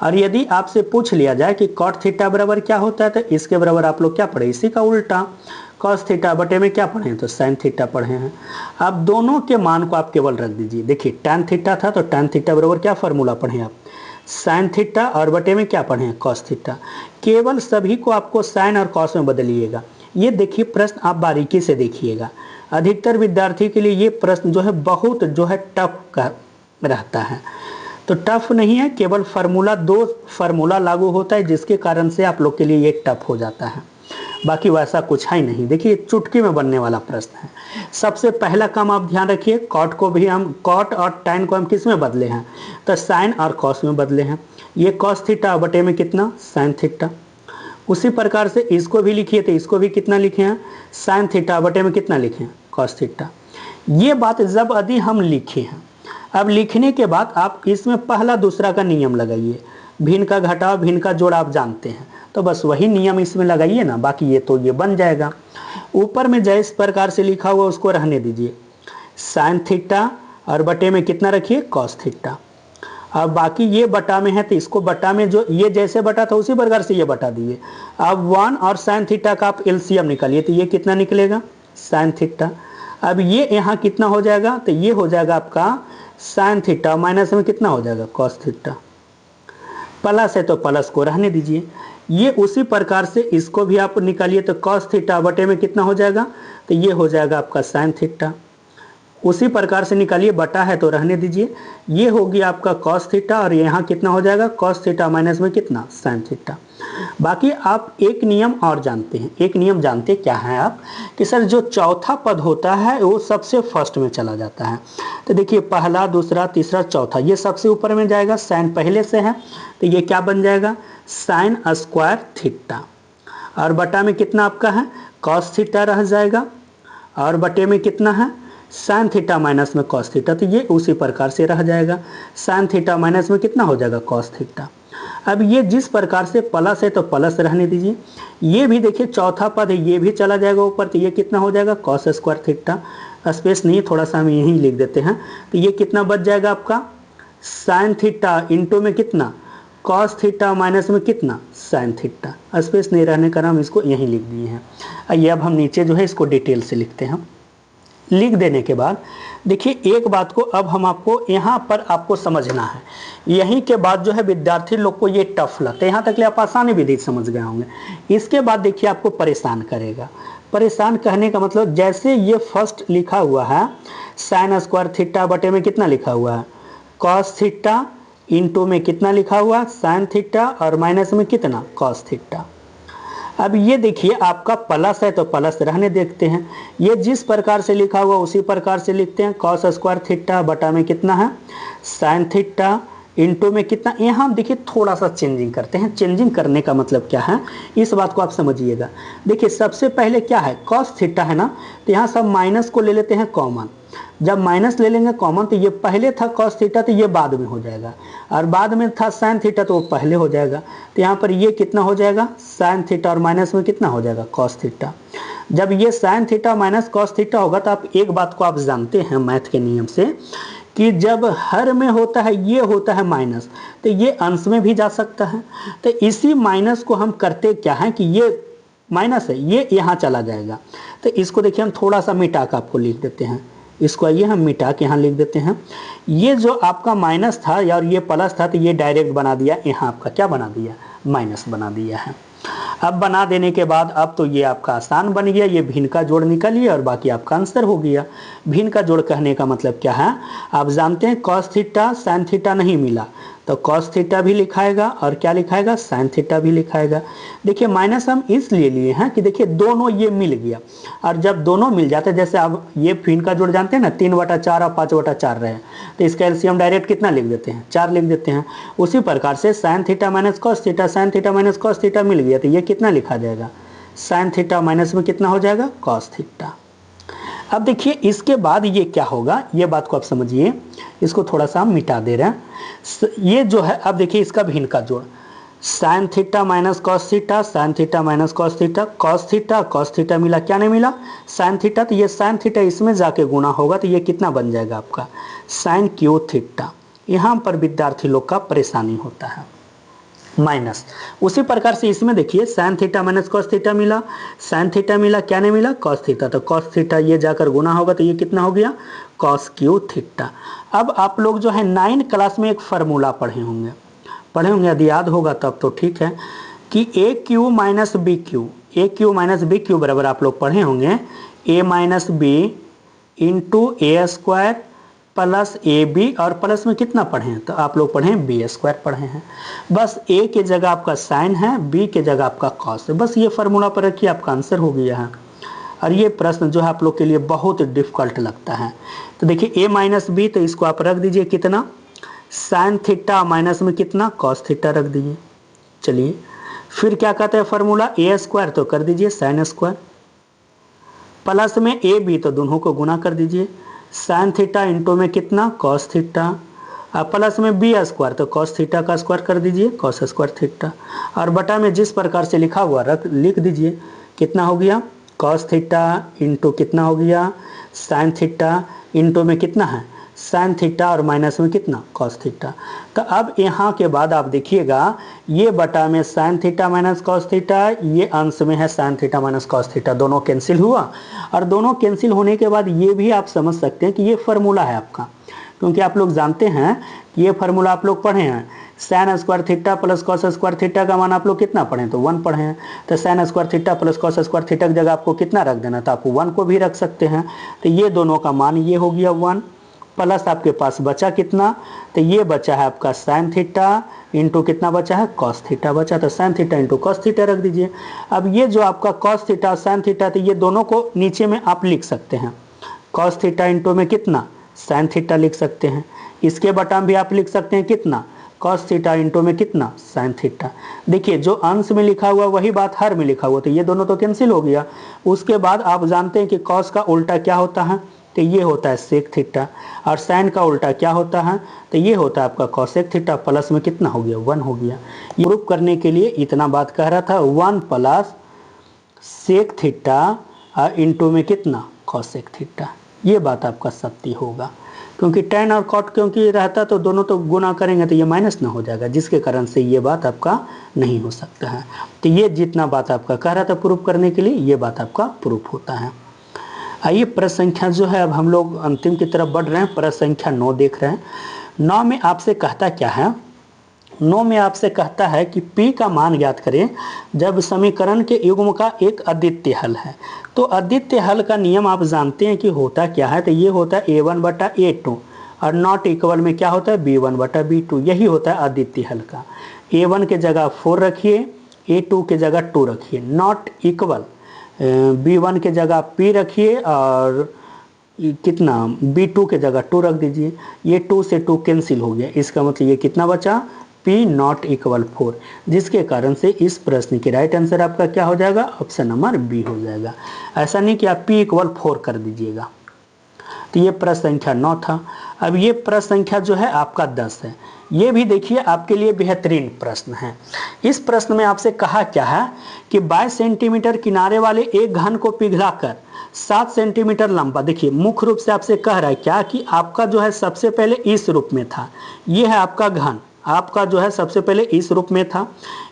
और यदि आपसे पूछ लिया जाए कि कॉट थीटा बराबर क्या होता है, तो इसके बराबर आप लोग क्या पढ़े, इसी का उल्टा कॉस थीटा बटे में क्या पढ़े हैं, तो साइन थीटा पढ़े हैं। अब दोनों के मान को आप केवल रख दीजिए। देखिए टैन थीटा था तो टैन थीटा बराबर क्या फॉर्मूला पढ़े आप, साइन थीटा, और बटे में क्या पढ़े हैं, कॉस थीटा। केवल सभी को आपको साइन और कॉस में बदलिएगा। ये देखिए प्रश्न आप बारीकी से देखिएगा, अधिकतर विद्यार्थी के लिए ये प्रश्न जो है बहुत जो है टफ का रहता है। तो टफ नहीं है, केवल फार्मूला 2 फार्मूला लागू होता है जिसके कारण से आप लोग के लिए ये टफ हो जाता है, बाकी वैसा कुछ है ही नहीं। देखिए चुटकी में बनने वाला प्रश्न है। सबसे पहला काम आप ध्यान रखिए, कॉट को भी हम कॉट और टैन को हम किस में बदले हैं, तो साइन और कॉस में बदले हैं। ये कॉस थीटा बटे में कितना, साइन थीटा। उसी प्रकार से इसको भी लिखिए तो इसको भी कितना लिखे हैं, साइन थीटा बटे में कितना लिखे हैं, कॉस थीटा। ये बात जब यदि हम लिखे हैं, अब लिखने के बाद आप इसमें पहला दूसरा का नियम लगाइए, भिन्न का घटाव भिन्न का जोड़ आप जानते हैं, तो बस वही नियम इसमें लगाइए ना, बाकी ये तो ये बन जाएगा। ऊपर में जिस प्रकार से लिखा हुआ उसको रहने दीजिए, साइन थीटा और बटे में कितना रखिए, कॉस थीटा। अब बाकी ये बटा में है तो इसको बटा में जो ये जैसे बटा था उसी प्रकार से ये बटा दिए। अब 1 और साइन थीटा का आप एलसीएम निकालिए तो ये कितना निकलेगा, साइन थीटा। अब ये यहाँ कितना हो जाएगा, तो ये हो जाएगा आपका साइन थीटा माइनस में कितना हो जाएगा, कॉस थीटा। प्लस है तो प्लस को रहने दीजिए। ये उसी प्रकार से इसको भी आप निकालिए तो कॉस थीटा बटे में कितना हो जाएगा, तो ये हो जाएगा आपका साइन थीटा। उसी प्रकार से निकालिए, बटा है तो रहने दीजिए। ये होगी आपका कॉस थीटा और यहाँ कितना हो जाएगा, कॉस थीटा माइनस में कितना, साइन थीटा। बाकी आप एक नियम और जानते हैं, एक नियम जानते क्या है आप, कि सर जो चौथा पद होता है वो सबसे फर्स्ट में चला जाता है। तो देखिए पहला दूसरा तीसरा चौथा ये सबसे ऊपर में जाएगा, साइन पहले से है तो ये क्या बन जाएगा, साइन स्क्वायर थीटा। और बटा में कितना आपका है, कॉस थीटा रह जाएगा, और बटे में कितना है, साइन थीटा माइनस में कॉस थीटा। तो ये उसी प्रकार से रह जाएगा, साइन थीटा माइनस में कितना हो जाएगा, कॉस थीटा। अब ये जिस प्रकार से प्लस है तो प्लस रहने दीजिए। ये भी देखिए चौथा पद है, ये भी चला जाएगा ऊपर, तो ये कितना हो जाएगा, कॉस स्क्वायर थीटा। स्पेस नहीं, थोड़ा सा हम यहीं लिख देते हैं, तो ये कितना बच जाएगा आपका, साइन थीटा इंटू में कितना, कॉस थीटा माइनस में कितना, साइन थीटा। स्पेस नहीं रहने का हम इसको यहीं लिख दिए हैं। आइए अब हम नीचे जो है इसको डिटेल से लिखते हैं। लिख देने के बाद देखिए एक बात को अब हम आपको यहाँ पर आपको समझना है, यहीं के बाद जो है विद्यार्थी लोग को ये टफ लगता है, यहाँ तक ले आप आसानी विधि समझ गए होंगे। इसके बाद देखिए आपको परेशान करेगा। परेशान कहने का मतलब जैसे ये फर्स्ट लिखा हुआ है साइन स्क्वायर थीटा बटे में कितना लिखा हुआ है, कॉस थीटा, इंटू में कितना लिखा हुआ, साइन थीटा, और माइनस में कितना, कॉस थीटा। अब ये देखिए आपका प्लस है तो प्लस रहने देखते हैं, ये जिस प्रकार से लिखा हुआ उसी प्रकार से लिखते हैं। कॉस स्क्वायर थीटा बटा में कितना है, साइन थीटा, इंटू में कितना। यहाँ हम देखिए थोड़ा सा चेंजिंग करते हैं। चेंजिंग करने का मतलब क्या है, इस बात को आप समझिएगा। देखिए सबसे पहले क्या है, कॉस थीटा है ना, तो यहाँ सब माइनस को ले लेते हैं कॉमन। जब माइनस ले लेंगे कॉमन तो ये पहले था कॉस थीटा तो ये बाद में हो जाएगा, और बाद में था साइन थीटा तो वो पहले हो जाएगा। तो यहाँ पर ये कितना हो जाएगा, साइन थीटा, और माइनस में कितना हो जाएगा, कॉस थीटा। जब ये sign theta minus cos theta होगा तो आप एक बात को आप जानते हैं मैथ के नियम से कि जब हर में होता है ये होता है माइनस, तो ये अंश में भी जा सकता है। तो इसी माइनस को हम करते क्या है कि ये माइनस है, ये यहाँ चला जाएगा। तो इसको देखिए हम थोड़ा सा मिटा के आपको लिख देते हैं, इसको आइए हम मिटा के यहाँ लिख देते हैं। ये जो आपका माइनस था और ये प्लस था, तो ये डायरेक्ट बना दिया, यहाँ आपका क्या बना दिया, माइनस बना दिया है। अब बना देने के बाद अब तो ये आपका आसान बन गया, ये भिन्न का जोड़ निकलिए और बाकी आपका आंसर हो गया। भिन्न का जोड़ कहने का मतलब क्या है, आप जानते हैं कॉस थीटा साइन थीटा नहीं मिला तो कॉस थीटा भी लिखाएगा और क्या लिखाएगा, साइन थीटा भी लिखाएगा। देखिए माइनस हम इसलिए लिए हैं कि देखिए दोनों ये मिल गया, और जब दोनों मिल जाते हैं, जैसे अब ये भिन्न का जोड़ जानते हैं ना, 3/4 और 5/4 रहे, तो इसका एलसीएम डायरेक्ट कितना लिख देते हैं, 4 लिख देते हैं। उसी प्रकार से sine theta minus cos theta, sine theta minus cos theta मिल गया, तो ये कितना लिखा जाएगा, साइन थीटा माइनस में कितना हो जाएगा, कॉस थीटा। अब देखिए इसके बाद ये क्या होगा, ये बात को आप समझिए, इसको थोड़ा सा हम मिटा दे रहे हैं। ये जो है अब देखिए इसका भिन्न का जोड़, sign theta minus cos theta, sine theta minus cos theta, cos theta मिला, क्या नहीं मिला, साइन थीटा, तो ये साइन थीटा इसमें जाके गुना होगा, तो ये कितना बन जाएगा आपका, साइन क्यू थीटा। यहाँ पर विद्यार्थी लोग का परेशानी होता है, माइनस। उसी प्रकार से इसमें देखिए sign theta minus cos theta मिला, साइन थीटा मिला, क्या नहीं मिला, कॉस थीटा, तो कॉस थीटा ये जाकर गुना होगा, तो ये कितना हो गया, कॉस क्यू थीटा। अब आप लोग जो है 9 क्लास में एक फार्मूला पढ़े होंगे, यदि याद होगा तब तो ठीक है, कि a cube minus b cube, a cube minus b cube बराबर आप लोग पढ़े होंगे a minus b into a square plus a b, और प्लस में कितना पढ़े हैं, तो आप लोग पढ़े हैं बी स्क्वायर पढ़े हैं। बस ए के जगह आपका साइन है, बी के जगह आपका कॉस है, बस ये फार्मूला पर रखिए, आपका आंसर हो गया है। और ये प्रश्न जो है आप लोग के लिए बहुत डिफिकल्ट लगता है। तो देखिए ए माइनस बी, तो इसको आप रख दीजिए कितना, साइन थीटा माइनस में कितना, कॉस थीटा रख दीजिए। चलिए फिर क्या कहते हैं फार्मूला, ए स्क्वायर तो कर दीजिए साइन स्क्वायर, प्लस में ए बी तो दोनों को गुना कर दीजिए, साइन थीटा इंटू में कितना, कॉस थीटा, और प्लस में बी स्क्वायर तो कॉस थीटा का स्क्वायर कर दीजिए, कॉस स्क्वायर थीटा, और बटा में जिस प्रकार से लिखा हुआ लिख दीजिए, कितना हो गया, कॉस थीटा इंटू कितना हो गया, साइन थीटा इंटू में कितना है, साइन थीटा, और माइनस में कितना, कॉस थीटा। तो अब यहाँ के बाद आप देखिएगा ये बटा में sign theta minus cos theta, ये अंश में है sign theta minus cos theta, दोनों कैंसिल हुआ, और दोनों कैंसिल होने के बाद ये भी आप समझ सकते हैं कि ये फार्मूला है आपका, क्योंकि आप लोग जानते हैं कि ये फार्मूला आप लोग पढ़े हैं, sine square theta plus cos square theta का मान आप लोग कितना पढ़े, तो 1 पढ़े हैं। तो sine square theta plus cos square theta की जगह आपको कितना रख देना, तो आप 1 को भी रख सकते हैं। तो ये दोनों का मान ये हो गया 1, प्लस आपके पास बचा कितना, तो ये बचा है आपका साइन थीटा इंटू कितना बचा है, कॉस थीटा बचा, तो sine theta into cos theta रख दीजिए। अब ये जो आपका कॉस थीटा साइन थीटा, तो ये दोनों को नीचे में आप लिख सकते हैं, कॉस थीटा इंटू में कितना, साइन थीटा लिख सकते हैं, इसके बटा में भी आप लिख सकते हैं कितना, कॉस थीटा इंटू में कितना, साइन थीटा। देखिए जो अंश में लिखा हुआ वही बात हर में लिखा हुआ, तो ये दोनों तो कैंसिल हो गया। उसके बाद आप जानते हैं कि कॉस का उल्टा क्या होता है, तो ये होता है सेक थीटा, और साइन का उल्टा क्या होता है, तो ये होता है आपका कॉसेक थीटा, प्लस में कितना हो गया, 1 हो गया। ये प्रूफ करने के लिए इतना बात कह रहा था, 1 प्लस सेक थीटा इंटू में कितना, कॉसेक थीटा, ये बात आपका सत्य होगा, क्योंकि टेन और कॉट क्योंकि रहता तो दोनों तो गुना करेंगे तो ये माइनस ना हो जाएगा, जिसके कारण से ये बात आपका नहीं हो सकता है। तो ये जितना बात आपका कह रहा था प्रूफ करने के लिए, ये बात आपका प्रूफ होता है। आइए प्रश्न संख्या जो है, अब हम लोग अंतिम की तरफ बढ़ रहे हैं, प्रश्न संख्या 9 देख रहे हैं। 9 में आपसे कहता क्या है, 9 में आपसे कहता है कि P का मान ज्ञात करें जब समीकरण के युग्म का एक अद्वितीय हल है। तो अद्वितीय हल का नियम आप जानते हैं कि होता क्या है, तो ये होता है A1/A2, और नॉट इक्वल में क्या होता है, B1/B2, यही होता है अद्वितीय हल का। A1 के जगह 4 रखिए, A2 के जगह 2 रखिए, नॉट इक्वल B1 के जगह P रखिए, और कितना B2 के जगह 2 रख दीजिए। ये 2 से 2 कैंसिल हो गया, इसका मतलब ये कितना बचा, P नॉट इक्वल 4, जिसके कारण से इस प्रश्न की राइट आंसर आपका क्या हो जाएगा, ऑप्शन नंबर बी हो जाएगा। ऐसा नहीं कि आप P = 4 कर दीजिएगा। तो ये प्रश्न संख्या 9 था। अब ये प्रश्न संख्या जो है आपका 10 है। ये भी देखिए आपके लिए बेहतरीन प्रश्न है। इस प्रश्न में आपसे कहा क्या है कि 22 सेंटीमीटर किनारे वाले एक घन को पिघलाकर 7 सेंटीमीटर लंबा, देखिए मुख्य रूप से आपसे कह रहा है क्या कि आपका जो है सबसे पहले इस रूप में था, ये है आपका घन, आपका जो है सबसे पहले इस रूप में था,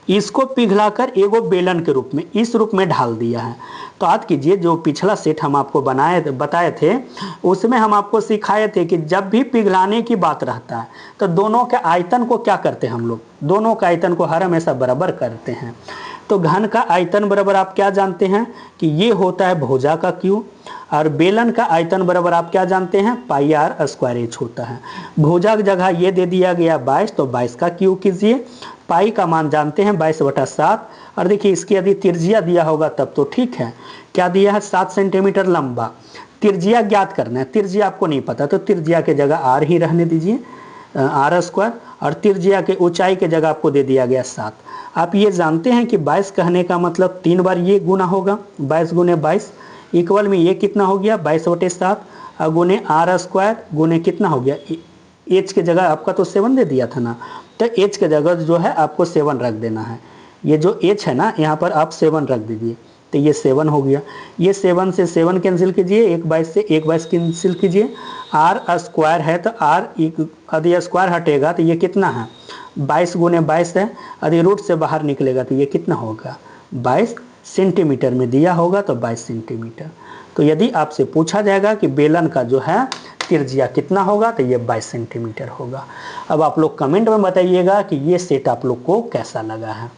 इसको पिघलाकर एगो बेलन के रूप में इस रूप में ढाल दिया है। तो याद कीजिए जो पिछला सेट हम आपको बताए थे उसमें हम आपको सिखाए थे कि जब भी पिघलाने की बात रहता है तो दोनों के आयतन को क्या करते हैं हम लोग, दोनों का आयतन को हर हमेशा बराबर करते हैं। तो घन का आयतन बराबर आप क्या जानते हैं कि ये होता है भुजा का क्यू, और बेलन का आयतन बराबर आप क्या जानते हैं पाई आर स्क्वायर एच होता है। भुजा की जगह ये दे दिया गया 22, तो 22 का क्यू कीजिए, पाई का मान जानते हैं 22/7, और देखिए इसकी यदि त्रिज्या दिया होगा तब तो ठीक है, क्या दिया है 7 सेंटीमीटर लंबा। त्रिज्या ज्ञात करना है, त्रिज्या आपको नहीं पता तो त्रिज्या के जगह आर ही रहने दीजिए, आर स्क्वायर, और त्रिज्या के ऊंचाई के जगह आपको दे दिया गया 7। आप ये जानते हैं कि 22 कहने का मतलब 3 बार ये गुना होगा, 22 गुने 22 इक्वल में ये कितना हो गया 22/7, और गुने आर स्क्वायर गुने कितना हो गया, एच के जगह आपका तो 7 दे दिया था ना, तो एच के जगह जो है आपको 7 रख देना है। ये जो एच है ना यहाँ पर आप 7 रख दीजिए, तो ये 7 हो गया। ये 7 से 7 कैंसिल कीजिए, 1 22 से 1 22 कैंसिल कीजिए, आर स्क्वायर है तो आर यदि स्क्वायर हटेगा तो ये कितना है 22 गुने 22 है, यदि रूट से बाहर निकलेगा तो ये कितना होगा 22 सेंटीमीटर में दिया होगा, तो 22 सेंटीमीटर। तो यदि आपसे पूछा जाएगा कि बेलन का जो है त्रिज्या कितना होगा तो ये 22 सेंटीमीटर होगा। अब आप लोग कमेंट में बताइएगा कि ये सेट आप लोग को कैसा लगा है।